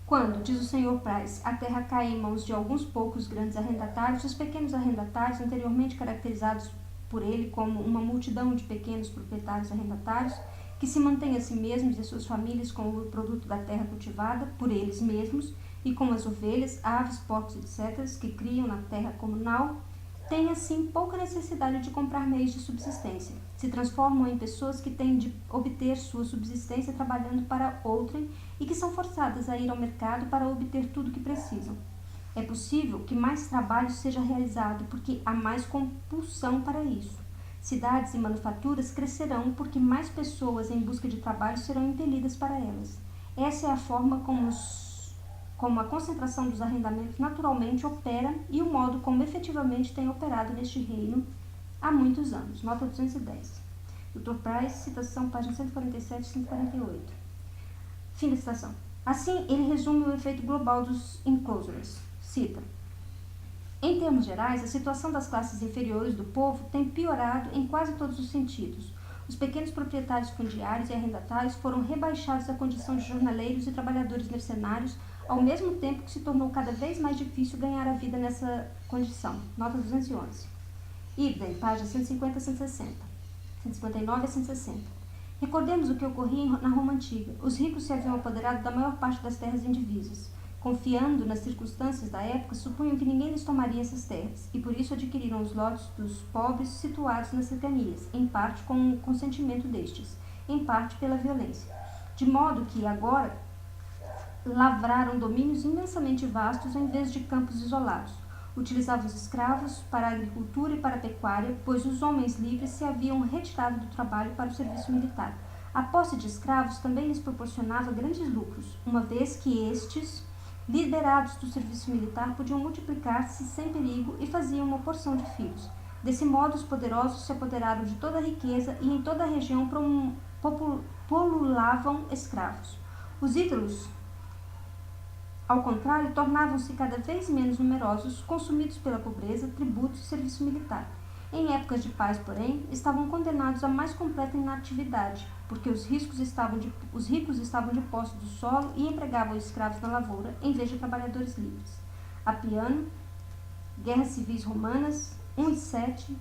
Quando, diz o Sr. Price, a terra cai em mãos de alguns poucos grandes arrendatários, os pequenos arrendatários, anteriormente caracterizados por ele como uma multidão de pequenos proprietários arrendatários, que se mantêm a si mesmos e suas famílias com o produto da terra cultivada por eles mesmos, e com as ovelhas, aves, porcos, etc., que criam na terra comunal, têm assim pouca necessidade de comprar meios de subsistência. Se transformam em pessoas que têm de obter sua subsistência trabalhando para outrem e que são forçadas a ir ao mercado para obter tudo o que precisam. É possível que mais trabalho seja realizado porque há mais compulsão para isso. Cidades e manufaturas crescerão porque mais pessoas em busca de trabalho serão impelidas para elas. Essa é a forma como a concentração dos arrendamentos naturalmente opera e o modo como efetivamente tem operado neste reino há muitos anos. Nota 210. Dr. Price, citação, página 147 e 148. Fim da citação. Assim, ele resume o efeito global dos enclosures. Cita: em termos gerais, a situação das classes inferiores do povo tem piorado em quase todos os sentidos. Os pequenos proprietários fundiários e arrendatários foram rebaixados à condição de jornaleiros e trabalhadores mercenários, ao mesmo tempo que se tornou cada vez mais difícil ganhar a vida nessa condição. Nota 211. Ibden, páginas 150 a 160. 159 a 160. Recordemos o que ocorria na Roma Antiga. Os ricos se haviam apoderado da maior parte das terras indivisas. Confiando nas circunstâncias da época, supunham que ninguém lhes tomaria essas terras, e por isso adquiriram os lotes dos pobres situados nas cercanias, em parte com o consentimento destes, em parte pela violência. De modo que, agora, lavraram domínios imensamente vastos em vez de campos isolados. Utilizavam os escravos para a agricultura e para a pecuária, pois os homens livres se haviam retirado do trabalho para o serviço militar. A posse de escravos também lhes proporcionava grandes lucros, uma vez que estes, liberados do serviço militar, podiam multiplicar-se sem perigo e faziam uma porção de filhos. Desse modo, os poderosos se apoderaram de toda a riqueza e em toda a região pululavam escravos. Os ídolos, ao contrário, tornavam-se cada vez menos numerosos, consumidos pela pobreza, tributos e serviço militar. Em épocas de paz, porém, estavam condenados à mais completa inatividade, porque os ricos estavam de posse do solo e empregavam escravos na lavoura, em vez de trabalhadores livres. Apiano, Guerras Civis Romanas, 1 e 7,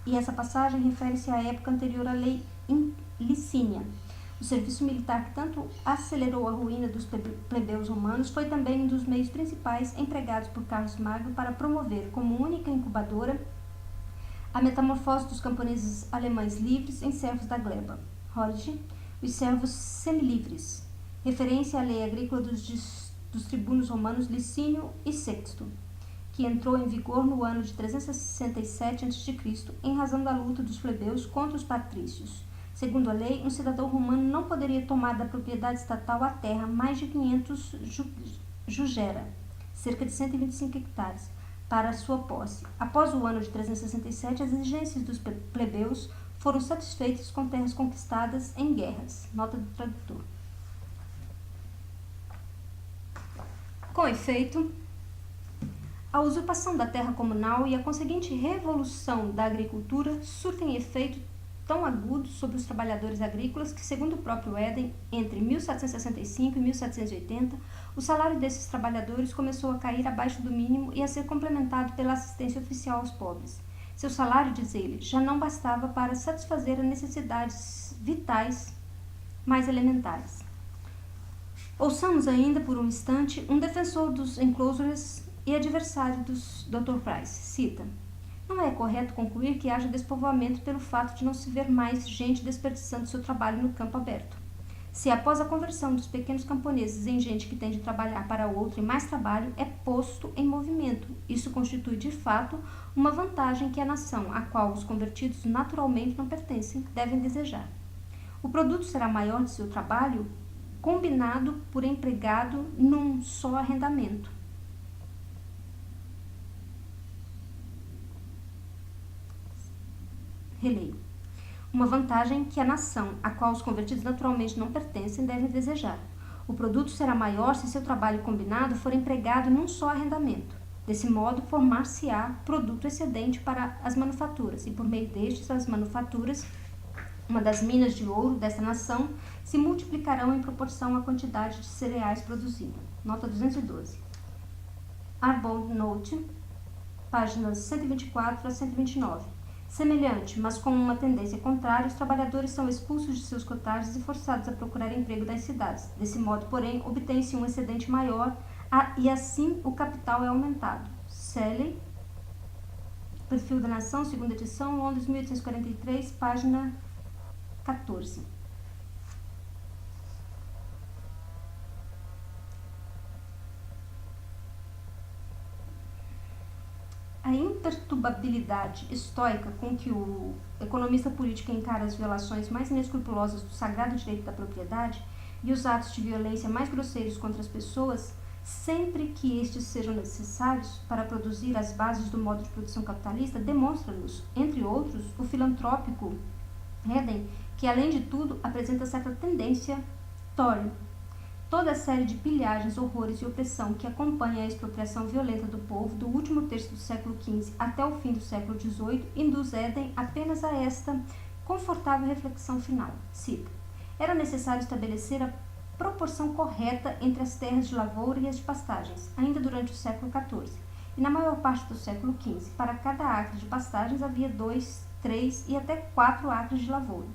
e essa passagem refere-se à época anterior à lei Licínia. O serviço militar que tanto acelerou a ruína dos plebeus romanos foi também um dos meios principais empregados por Carlos Magno para promover, como única incubadora, a metamorfose dos camponeses alemães livres em servos da gleba, Horige, os servos semilivres, referência à lei agrícola dos tribunos romanos Licínio e Sexto, que entrou em vigor no ano de 367 a.C., em razão da luta dos plebeus contra os patrícios. Segundo a lei, um cidadão romano não poderia tomar da propriedade estatal a terra mais de 500 jugera, cerca de 125 hectares, para sua posse. Após o ano de 367, as exigências dos plebeus foram satisfeitas com terras conquistadas em guerras. Nota do tradutor. Com efeito, a usurpação da terra comunal e a conseguinte revolução da agricultura surtem efeito tão agudo sobre os trabalhadores agrícolas que, segundo o próprio Éden, entre 1765 e 1780, o salário desses trabalhadores começou a cair abaixo do mínimo e a ser complementado pela assistência oficial aos pobres. Seu salário, diz ele, já não bastava para satisfazer as necessidades vitais mais elementares. Ouçamos ainda, por um instante, um defensor dos enclosures e adversário dos Dr. Price. Cita: não é correto concluir que haja despovoamento pelo fato de não se ver mais gente desperdiçando seu trabalho no campo aberto. Se após a conversão dos pequenos camponeses em gente que tem de trabalhar para outro e mais trabalho é posto em movimento, isso constitui de fato uma vantagem que a nação a qual os convertidos naturalmente não pertencem devem desejar. O produto será maior de seu trabalho combinado por empregado num só arrendamento. Releio. Uma vantagem que a nação, a qual os convertidos naturalmente não pertencem, deve desejar. O produto será maior se seu trabalho combinado for empregado num só arrendamento. Desse modo, formar-se-á produto excedente para as manufaturas, e por meio destes, as manufaturas, uma das minas de ouro dessa nação, se multiplicarão em proporção à quantidade de cereais produzida. Nota 212. Arbor Note, páginas 124 a 129. Semelhante, mas com uma tendência contrária, os trabalhadores são expulsos de seus cottages e forçados a procurar emprego das cidades. Desse modo, porém, obtém-se um excedente maior e assim o capital é aumentado. Shelley, Perfil da Nação, segunda edição, Londres, 1843, página 14. A imperturbabilidade estoica com que o economista político encara as violações mais inescrupulosas do sagrado direito da propriedade e os atos de violência mais grosseiros contra as pessoas, sempre que estes sejam necessários para produzir as bases do modo de produção capitalista, demonstra-nos, entre outros, o filantrópico Éden, que, além de tudo, apresenta certa tendência Tory. Toda a série de pilhagens, horrores e opressão que acompanha a expropriação violenta do povo do último terço do século XV até o fim do século XVIII induz Éden apenas a esta confortável reflexão final. Cita: era necessário estabelecer a proporção correta entre as terras de lavoura e as de pastagens, ainda durante o século XIV, e na maior parte do século XV. Para cada acre de pastagens havia 2, 3 e até 4 acres de lavoura.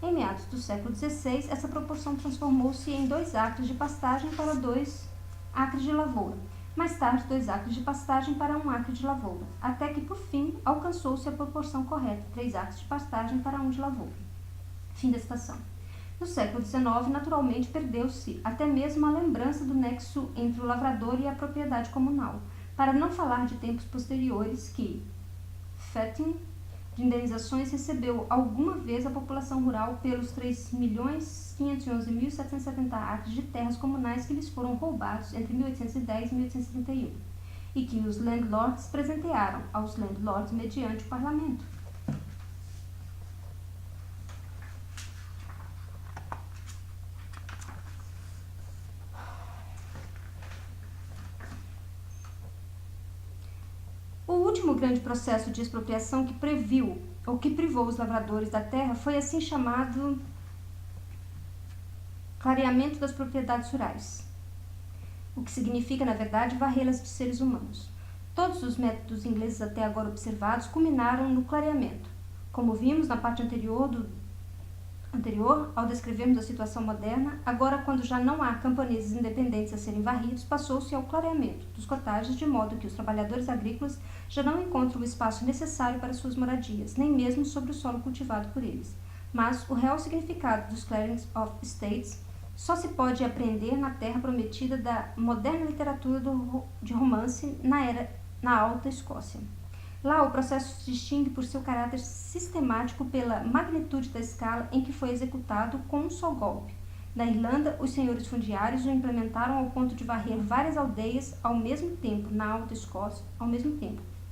Em meados do século XVI, essa proporção transformou-se em 2 acres de pastagem para 2 acres de lavoura. Mais tarde, 2 acres de pastagem para 1 acre de lavoura, até que, por fim, alcançou-se a proporção correta, 3 acres de pastagem para 1 de lavoura. Fim da citação. No século XIX, naturalmente, perdeu-se até mesmo a lembrança do nexo entre o lavrador e a propriedade comunal, para não falar de tempos posteriores que Fetting de indenizações recebeu alguma vez a população rural pelos 3.511.770 acres de terras comunais que lhes foram roubados entre 1810 e 1831. e que os landlords presentearam aos landlords mediante o parlamento. O último grande processo de expropriação que previu ou que privou os lavradores da terra foi assim chamado clareamento das propriedades rurais, o que significa, na verdade, varrê-las de seres humanos. Todos os métodos ingleses até agora observados culminaram no clareamento. Como vimos na parte anterior, ao descrevermos a situação moderna, agora, quando já não há camponeses independentes a serem varridos, passou-se ao clareamento dos cottages, de modo que os trabalhadores agrícolas já não encontram o espaço necessário para suas moradias, nem mesmo sobre o solo cultivado por eles. Mas o real significado dos clearings of estates só se pode apreender na terra prometida da moderna literatura de romance na Alta Escócia. Lá, o processo se distingue por seu caráter sistemático pela magnitude da escala em que foi executado com um só golpe. Na Irlanda, os senhores fundiários o implementaram ao ponto de varrer várias aldeias ao mesmo tempo na Alta Escócia.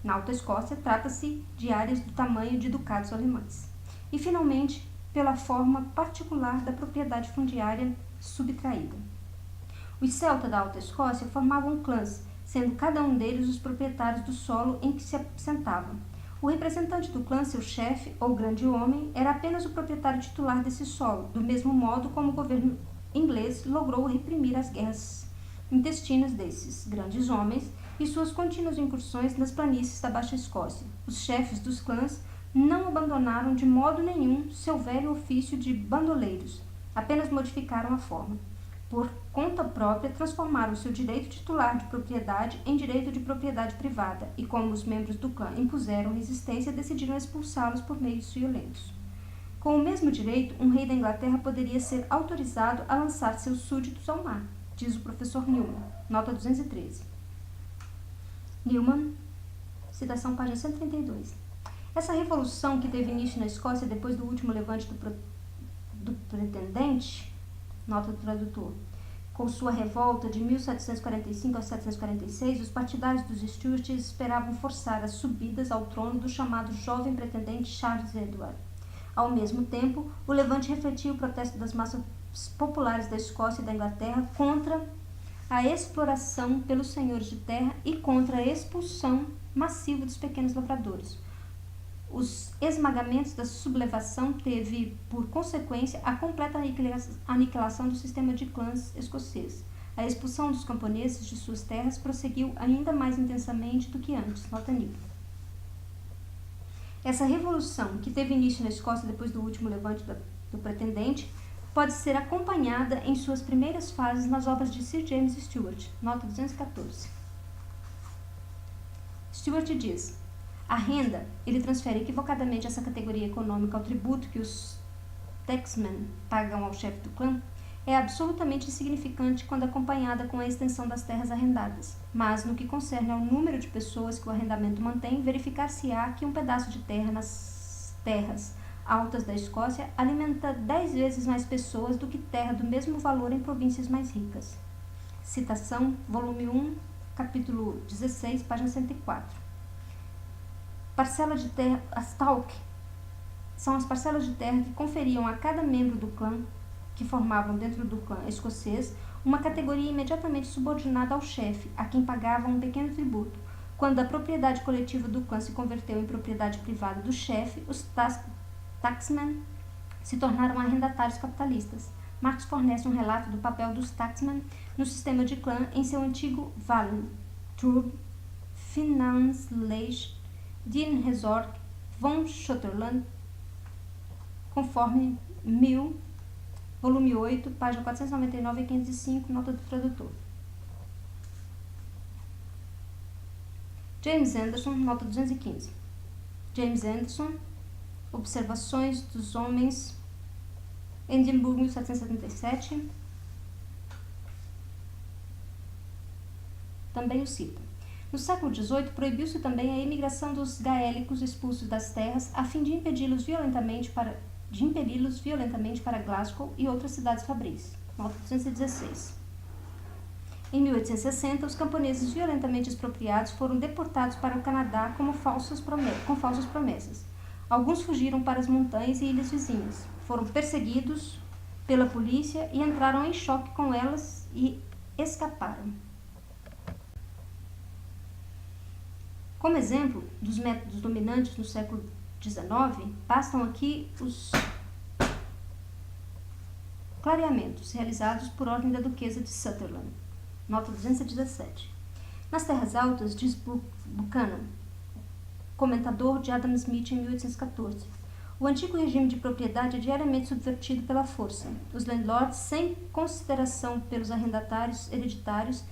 Na Alta Escócia, trata-se de áreas do tamanho de ducados alemães. E, finalmente, pela forma particular da propriedade fundiária subtraída. Os celtas da Alta Escócia formavam clãs, sendo cada um deles os proprietários do solo em que se assentavam. O representante do clã, seu chefe ou grande homem, era apenas o proprietário titular desse solo, do mesmo modo como o governo inglês logrou reprimir as guerras intestinas desses grandes homens e suas contínuas incursões nas planícies da Baixa Escócia. Os chefes dos clãs não abandonaram de modo nenhum seu velho ofício de bandoleiros, apenas modificaram a forma. Por conta própria, transformaram seu direito titular de propriedade em direito de propriedade privada e, como os membros do clã impuseram resistência, decidiram expulsá-los por meios violentos. Com o mesmo direito, um rei da Inglaterra poderia ser autorizado a lançar seus súditos ao mar, diz o professor Newman, nota 213. Newman, citação página 132. Essa revolução que teve início na Escócia depois do último levante do pretendente, nota do tradutor, com sua revolta de 1745 a 1746, os partidários dos Stuarts esperavam forçar as subidas ao trono do chamado jovem pretendente Charles Edward. Ao mesmo tempo, o levante refletia o protesto das massas populares da Escócia e da Inglaterra contra a exploração pelos senhores de terra e contra a expulsão massiva dos pequenos lavradores. Os esmagamentos da sublevação teve, por consequência, a completa aniquilação do sistema de clãs escocês. A expulsão dos camponeses de suas terras prosseguiu ainda mais intensamente do que antes, nota Newman. Essa revolução, que teve início na Escócia depois do último levante do pretendente, pode ser acompanhada em suas primeiras fases nas obras de Sir James Stewart, nota 214. Stewart diz: a renda, ele transfere equivocadamente essa categoria econômica ao tributo que os taxmen pagam ao chefe do clã, é absolutamente insignificante quando acompanhada com a extensão das terras arrendadas. Mas, no que concerne ao número de pessoas que o arrendamento mantém, verificar-se-á que um pedaço de terra nas terras altas da Escócia alimenta 10 vezes mais pessoas do que terra do mesmo valor em províncias mais ricas. Citação, volume 1, capítulo 16, página 104. Parcela de terra, as talk, são as parcelas de terra que conferiam a cada membro do clã, que formavam dentro do clã escocês, uma categoria imediatamente subordinada ao chefe, a quem pagavam um pequeno tributo. Quando a propriedade coletiva do clã se converteu em propriedade privada do chefe, os taxmen se tornaram arrendatários capitalistas. Marx fornece um relato do papel dos taxmen no sistema de clã em seu antigo Wahlen, Trub, Finanzlage, Den Resort von Schotterland, conforme Mill, volume 8, página 499 e 505, nota do tradutor. James Anderson, nota 215. James Anderson, Observações dos Homens, Edimburgo, 1777, também o cita. No século XVIII, proibiu-se também a imigração dos gaélicos expulsos das terras a fim de impedi-los violentamente para Glasgow e outras cidades fabris. Nota 216. Em 1860, os camponeses violentamente expropriados foram deportados para o Canadá com falsas promessas. Alguns fugiram para as montanhas e ilhas vizinhas. Foram perseguidos pela polícia e entraram em choque com elas e escaparam. Como exemplo dos métodos dominantes no século XIX, bastam aqui os clareamentos realizados por ordem da Duquesa de Sutherland. Nota 217. Nas terras altas, diz Buchanan, comentador de Adam Smith em 1814, o antigo regime de propriedade é diariamente subvertido pela força. Os landlords, sem consideração pelos arrendatários hereditários,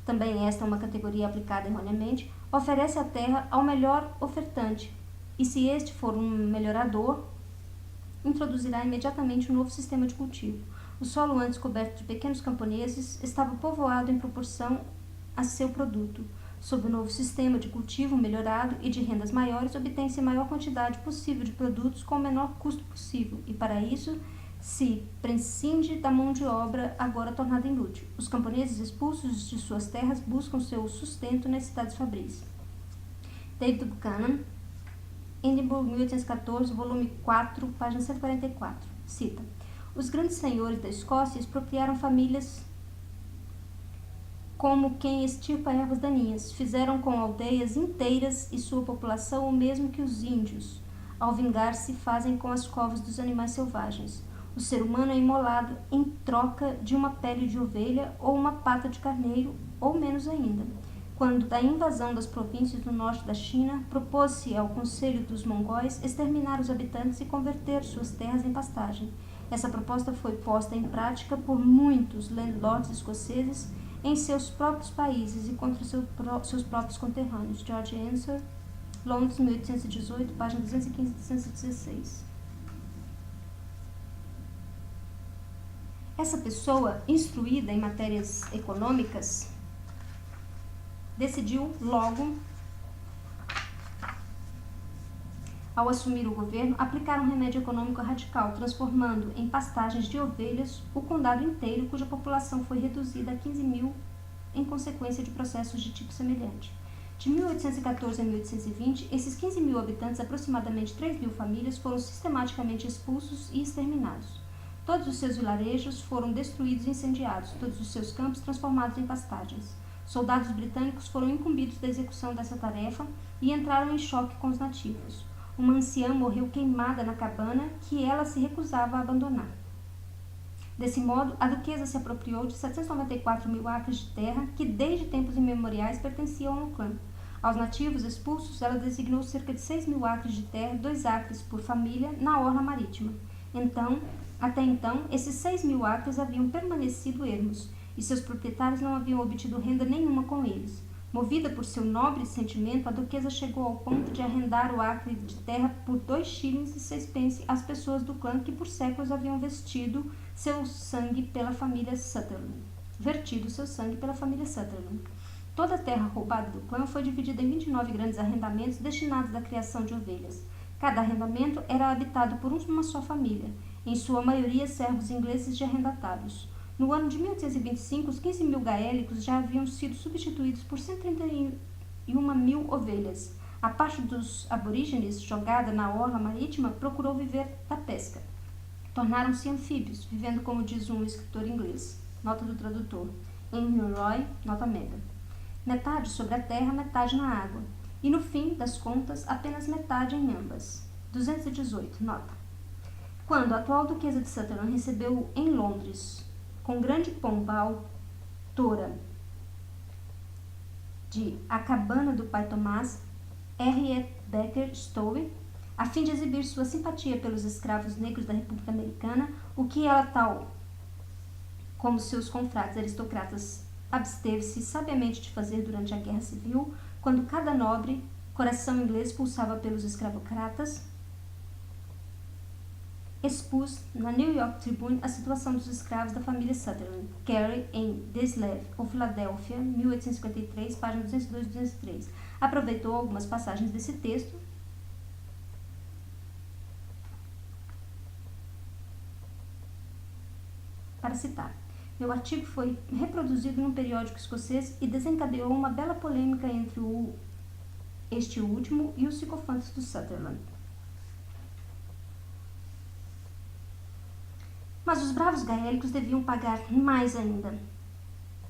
também esta é uma categoria aplicada erroneamente, oferece a terra ao melhor ofertante, e se este for um melhorador, introduzirá imediatamente um novo sistema de cultivo. O solo antes coberto de pequenos camponeses estava povoado em proporção a seu produto. Sob o novo sistema de cultivo melhorado e de rendas maiores, obtém-se a maior quantidade possível de produtos com o menor custo possível, e para isso se prescinde da mão de obra agora tornada inútil. Os camponeses expulsos de suas terras buscam seu sustento nas cidades fabris. David Buchanan, Edinburgh, 1814, volume 4, página 144, cita: os grandes senhores da Escócia expropriaram famílias como quem extirpa ervas daninhas. Fizeram com aldeias inteiras e sua população o mesmo que os índios, ao vingar-se, fazem com as covas dos animais selvagens. O ser humano é imolado em troca de uma pele de ovelha ou uma pata de carneiro, ou menos ainda. Quando da invasão das províncias do norte da China, propôs-se ao Conselho dos Mongóis exterminar os habitantes e converter suas terras em pastagem. Essa proposta foi posta em prática por muitos landlords escoceses em seus próprios países e contra seus próprios conterrâneos. George Ensor, Londres, 1818, página 215 e 216. Essa pessoa, instruída em matérias econômicas, decidiu logo, ao assumir o governo, aplicar um remédio econômico radical, transformando em pastagens de ovelhas o condado inteiro, cuja população foi reduzida a 15 mil em consequência de processos de tipo semelhante. De 1814 a 1820, esses 15 mil habitantes, aproximadamente 3 mil famílias, foram sistematicamente expulsos e exterminados. Todos os seus vilarejos foram destruídos e incendiados, todos os seus campos transformados em pastagens. Soldados britânicos foram incumbidos da execução dessa tarefa e entraram em choque com os nativos. Uma anciã morreu queimada na cabana que ela se recusava a abandonar. Desse modo, a duquesa se apropriou de 794 mil acres de terra que, desde tempos imemoriais, pertenciam ao clã. Aos nativos expulsos, ela designou cerca de 6 mil acres de terra, 2 acres por família, na orla marítima. Até então, esses 6 mil acres haviam permanecido ermos, e seus proprietários não haviam obtido renda nenhuma com eles. Movida por seu nobre sentimento, a duquesa chegou ao ponto de arrendar o acre de terra por 2 shillings e 6 pence às pessoas do clã que por séculos haviam vertido seu sangue pela família Sutherland. Toda a terra roubada do clã foi dividida em 29 grandes arrendamentos destinados à criação de ovelhas. Cada arrendamento era habitado por uma só família, em sua maioria servos ingleses de arrendatários. No ano de 1825, os 15 mil gaélicos já haviam sido substituídos por 131 mil ovelhas. A parte dos aborígenes, jogada na orla marítima, procurou viver da pesca. Tornaram-se anfíbios, vivendo como diz um escritor inglês. Nota do tradutor. Henry Roy, nota mega. Metade sobre a terra, metade na água. E no fim das contas, apenas metade em ambas. 218, nota. Quando a atual duquesa de Sutherland recebeu em Londres, com grande pompa, a autora de A Cabana do Pai Tomás, R.E. Baker Stowe, a fim de exibir sua simpatia pelos escravos negros da República Americana, o que ela, tal como seus confrades aristocratas, absteve-se sabiamente de fazer durante a Guerra Civil, quando cada nobre coração inglês pulsava pelos escravocratas, expus na New York Tribune a situação dos escravos da família Sutherland. Carey, em The Slave of Philadelphia, 1853, página 202 e 203. Aproveitou algumas passagens desse texto para citar. Meu artigo foi reproduzido num periódico escocês e desencadeou uma bela polêmica entre este último e os sicofantes do Sutherland. Mas os bravos gaélicos deviam pagar mais ainda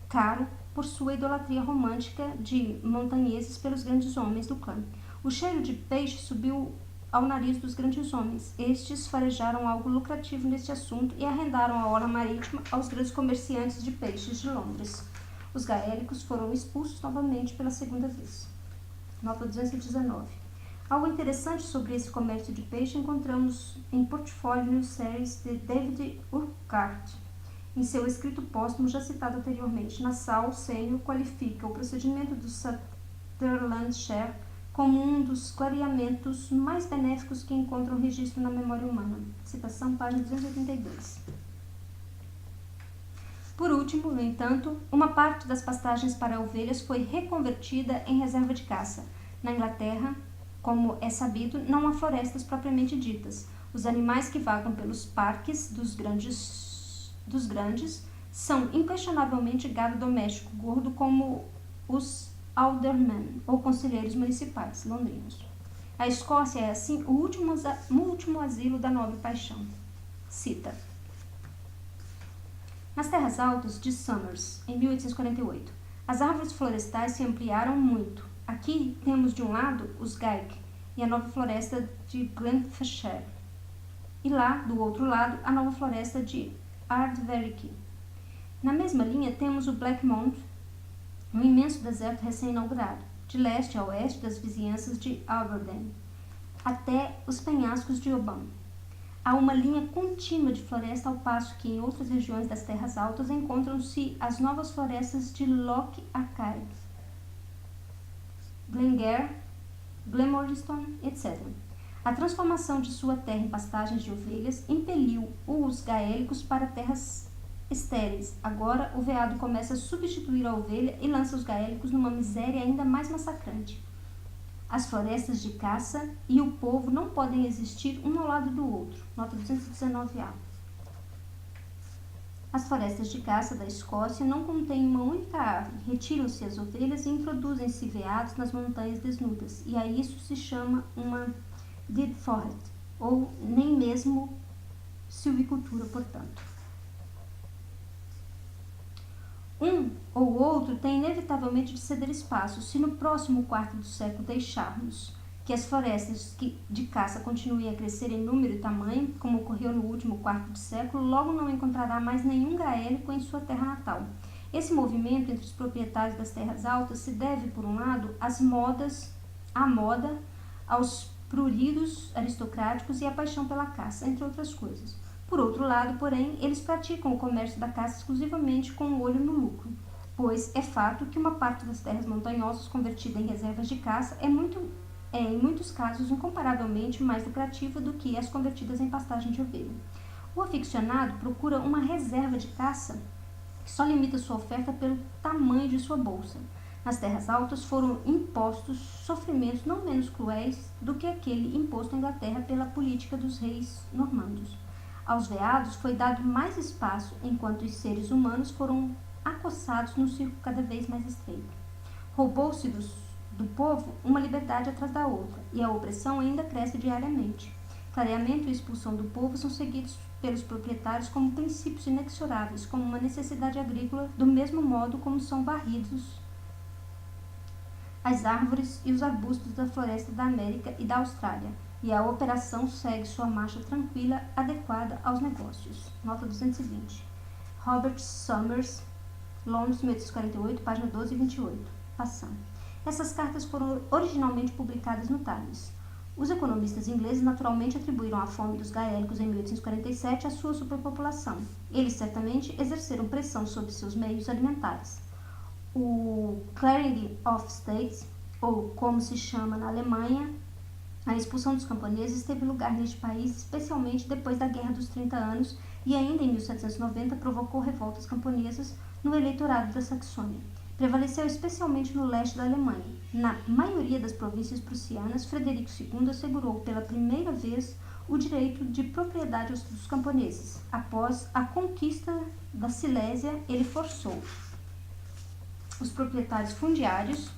caro por sua idolatria romântica de montanheses pelos grandes homens do clã. O cheiro de peixe subiu ao nariz dos grandes homens. Estes farejaram algo lucrativo neste assunto e arrendaram a orla marítima aos grandes comerciantes de peixes de Londres. Os gaélicos foram expulsos novamente pela segunda vez. Nota 219. Algo interessante sobre esse comércio de peixe encontramos em Portfolio News Series de David Urquhart. Em seu escrito póstumo já citado anteriormente, Nassau Sênior qualifica o procedimento do Sutherlandshire como um dos clareamentos mais benéficos que encontram registro na memória humana. Citação, página 282. Por último, no entanto, uma parte das pastagens para ovelhas foi reconvertida em reserva de caça. Na Inglaterra, como é sabido, não há florestas propriamente ditas. Os animais que vagam pelos parques dos grandes são inquestionavelmente gado doméstico gordo, como os aldermen, ou conselheiros municipais londrinos. A Escócia é, assim, o último asilo da nobre paixão. Cita. Nas terras altas de Somers, em 1848, as árvores florestais se ampliaram muito. Aqui temos de um lado os Gaig e a nova floresta de Glenfarclane, e lá, do outro lado, a nova floresta de Ardvark. Na mesma linha temos o Blackmount, um imenso deserto recém-inaugurado, de leste a oeste das vizinhanças de Aberdeen, até os penhascos de Oban. Há uma linha contínua de floresta, ao passo que em outras regiões das terras altas encontram-se as novas florestas de Loch Achay, Glengare, Glamorriston, etc. A transformação de sua terra em pastagens de ovelhas impeliu os gaélicos para terras estéreis. Agora o veado começa a substituir a ovelha e lança os gaélicos numa miséria ainda mais massacrante. As florestas de caça e o povo não podem existir um ao lado do outro. Nota 219A. As florestas de caça da Escócia não contêm uma única árvore. Retiram-se as ovelhas e introduzem-se veados nas montanhas desnudas. E a isso se chama uma dead forest, ou nem mesmo silvicultura, portanto. Um ou outro tem inevitavelmente de ceder espaço. Se no próximo quarto do século deixarmos que as florestas de caça continuem a crescer em número e tamanho, como ocorreu no último quarto de século, logo não encontrará mais nenhum gaélico em sua terra natal. Esse movimento entre os proprietários das terras altas se deve, por um lado, à moda, aos pruridos aristocráticos e à paixão pela caça, entre outras coisas. Por outro lado, porém, eles praticam o comércio da caça exclusivamente com o olho no lucro, pois é fato que uma parte das terras montanhosas convertida em reservas de caça é, em muitos casos, incomparavelmente mais lucrativa do que as convertidas em pastagem de ovelha. O aficionado procura uma reserva de caça que só limita sua oferta pelo tamanho de sua bolsa. Nas terras altas foram impostos sofrimentos não menos cruéis do que aquele imposto à Inglaterra pela política dos reis normandos. Aos veados foi dado mais espaço, enquanto os seres humanos foram acossados num círculo cada vez mais estreito. Roubou-se do povo uma liberdade atrás da outra, e a opressão ainda cresce diariamente. Clareamento e expulsão do povo são seguidos pelos proprietários como princípios inexoráveis, como uma necessidade agrícola, do mesmo modo como são varridos as árvores e os arbustos da floresta da América e da Austrália, e a operação segue sua marcha tranquila, adequada aos negócios. Nota 220. Robert Somers, Londres, 1848, página 12 e 28. Passando. Essas cartas foram originalmente publicadas no Times. Os economistas ingleses naturalmente atribuíram a fome dos gaélicos em 1847 à sua superpopulação. Eles certamente exerceram pressão sobre seus meios alimentares. O Clearing of States, ou como se chama na Alemanha, a expulsão dos camponeses teve lugar neste país, especialmente depois da Guerra dos 30 Anos, e ainda em 1790 provocou revoltas camponesas no eleitorado da Saxônia. Prevaleceu especialmente no leste da Alemanha. Na maioria das províncias prussianas, Frederico II assegurou pela primeira vez o direito de propriedade dos camponeses. Após a conquista da Silésia, ele forçou os proprietários fundiários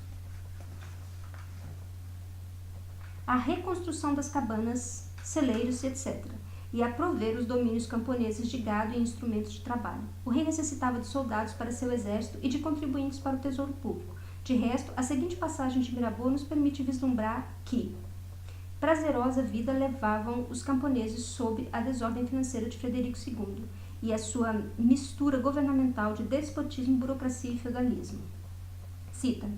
a reconstrução das cabanas, celeiros, etc., e a prover os domínios camponeses de gado e instrumentos de trabalho. O rei necessitava de soldados para seu exército e de contribuintes para o tesouro público. De resto, a seguinte passagem de Mirabeau nos permite vislumbrar que prazerosa vida levavam os camponeses sob a desordem financeira de Frederico II e a sua mistura governamental de despotismo, burocracia e feudalismo. Cita: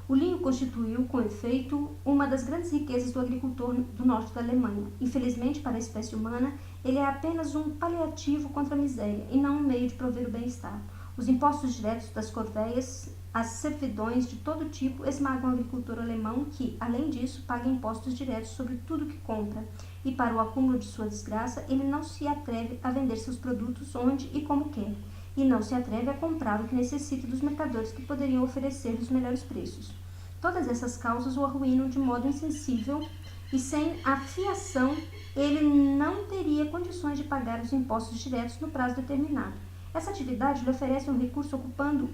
o linho constituiu, com efeito, uma das grandes riquezas do agricultor do norte da Alemanha. Infelizmente, para a espécie humana, ele é apenas um paliativo contra a miséria e não um meio de prover o bem-estar. Os impostos diretos das corveias, as servidões de todo tipo esmagam o agricultor alemão que, além disso, paga impostos diretos sobre tudo que compra. E para o acúmulo de sua desgraça, ele não se atreve a vender seus produtos onde e como quer. E não se atreve a comprar o que necessita dos mercadores que poderiam oferecer os melhores preços. Todas essas causas o arruinam de modo insensível e sem a fiação ele não teria condições de pagar os impostos diretos no prazo determinado. Essa atividade lhe oferece um recurso ocupando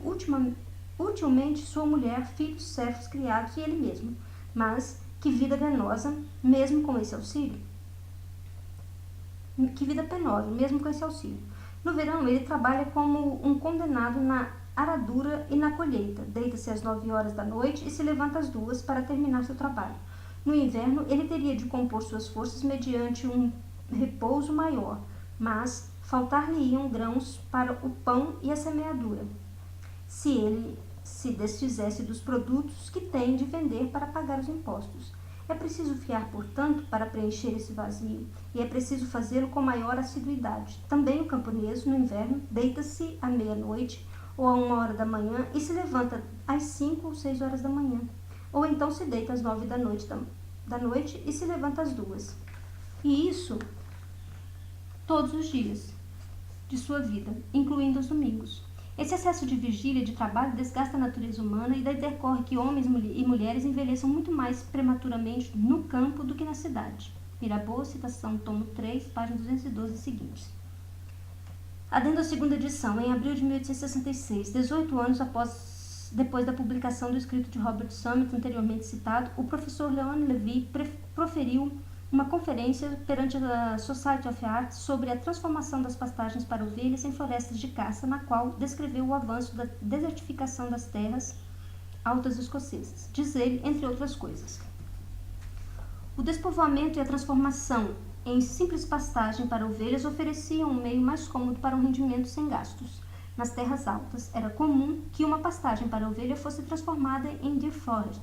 utilmente sua mulher, filhos, servos, criados e ele mesmo. Mas que vida penosa, mesmo com esse auxílio? Que vida penosa, mesmo com esse auxílio. No verão, ele trabalha como um condenado na aradura e na colheita. Deita-se às 9 horas da noite e se levanta às 2 para terminar seu trabalho. No inverno, ele teria de compor suas forças mediante um repouso maior, mas faltar-lhe-iam grãos para o pão e a semeadura, se ele se desfizesse dos produtos que tem de vender para pagar os impostos. É preciso fiar, portanto, para preencher esse vazio, e é preciso fazê-lo com maior assiduidade. Também o camponês, no inverno, deita-se à meia-noite ou a 1 hora da manhã e se levanta às 5 ou 6 horas da manhã. Ou então se deita às 9 da noite e se levanta às 2. E isso todos os dias de sua vida, incluindo os domingos. Esse excesso de vigília e de trabalho desgasta a natureza humana e daí decorre que homens e mulheres envelheçam muito mais prematuramente no campo do que na cidade. Mirabeau, citação, tomo 3, página 212 e seguintes. Adendo à segunda edição, em abril de 1866, 18 anos depois da publicação do escrito de Robert Summit, anteriormente citado, o professor Leon Levy proferiu uma conferência perante a Society of Arts sobre a transformação das pastagens para ovelhas em florestas de caça, na qual descreveu o avanço da desertificação das terras altas escocesas. Diz ele, entre outras coisas: o despovoamento e a transformação em simples pastagem para ovelhas ofereciam um meio mais cômodo para um rendimento sem gastos. Nas terras altas, era comum que uma pastagem para ovelha fosse transformada em deer forest.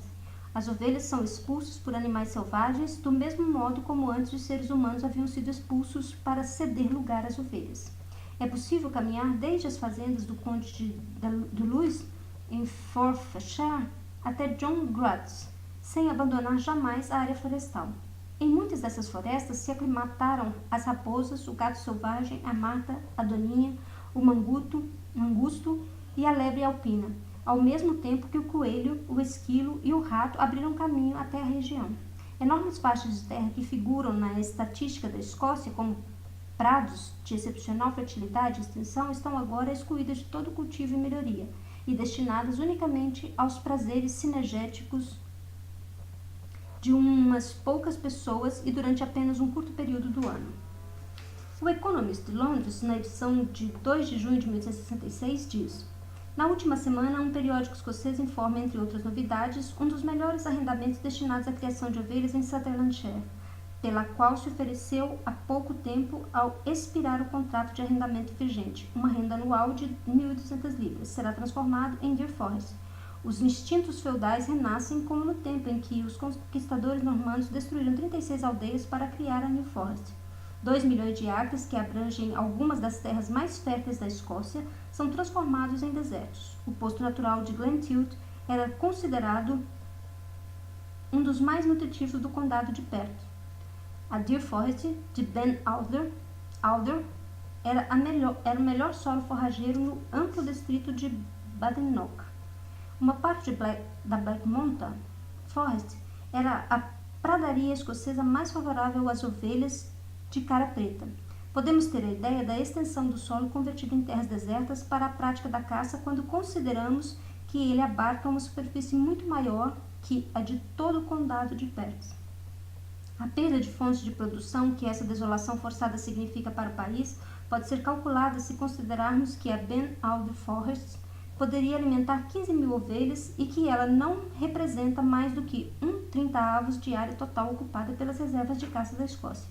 As ovelhas são expulsas por animais selvagens, do mesmo modo como antes os seres humanos haviam sido expulsos para ceder lugar às ovelhas. É possível caminhar desde as fazendas do conde de Lewis, em Forfarshire, até John Grubbs, sem abandonar jamais a área florestal. Em muitas dessas florestas se aclimataram as raposas, o gato selvagem, a marta, a doninha, o mangusto e a lebre alpina, ao mesmo tempo que o coelho, o esquilo e o rato abriram caminho até a região. Enormes faixas de terra que figuram na estatística da Escócia como prados de excepcional fertilidade e extensão estão agora excluídas de todo cultivo e melhoria e destinadas unicamente aos prazeres cinegéticos de umas poucas pessoas e durante apenas um curto período do ano. O Economist de Londres, na edição de 2 de junho de 1866, diz: na última semana, um periódico escocês informa, entre outras novidades, um dos melhores arrendamentos destinados à criação de ovelhas em Sutherlandshire, pela qual se ofereceu há pouco tempo ao expirar o contrato de arrendamento vigente, uma renda anual de 1.200 libras. Será transformado em deer forest. Os instintos feudais renascem como no tempo em que os conquistadores normandos destruíram 36 aldeias para criar a New Forest. 2 milhões de acres, que abrangem algumas das terras mais férteis da Escócia, são transformados em desertos. O posto natural de Glentilde era considerado um dos mais nutritivos do condado de Perth. A Deer Forest de Ben Alder era o melhor solo forrageiro no amplo distrito de Badenoch. Uma parte da Black Mountain Forest era a pradaria escocesa mais favorável às ovelhas de cara preta. Podemos ter a ideia da extensão do solo convertido em terras desertas para a prática da caça quando consideramos que ele abarca uma superfície muito maior que a de todo o condado de Berks. A perda de fontes de produção que essa desolação forçada significa para o país pode ser calculada se considerarmos que a Ben Alder Forest poderia alimentar 15 mil ovelhas e que ela não representa mais do que 1/30 de área total ocupada pelas reservas de caça da Escócia.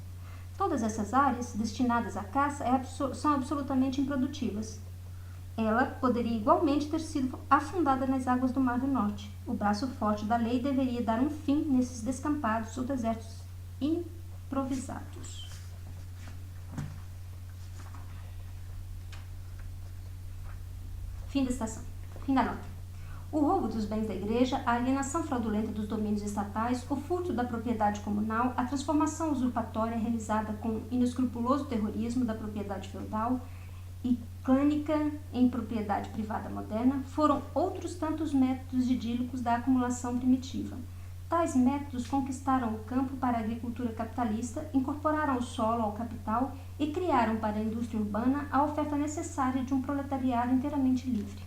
Todas essas áreas destinadas à caça são absolutamente improdutivas. Ela poderia igualmente ter sido afundada nas águas do Mar do Norte. O braço forte da lei deveria dar um fim nesses descampados ou desertos improvisados. Fim da estação. Fim da nota. O roubo dos bens da igreja, a alienação fraudulenta dos domínios estatais, o furto da propriedade comunal, a transformação usurpatória realizada com inescrupuloso terrorismo da propriedade feudal e clânica em propriedade privada moderna foram outros tantos métodos idílicos da acumulação primitiva. Tais métodos conquistaram o campo para a agricultura capitalista, incorporaram o solo ao capital e criaram para a indústria urbana a oferta necessária de um proletariado inteiramente livre.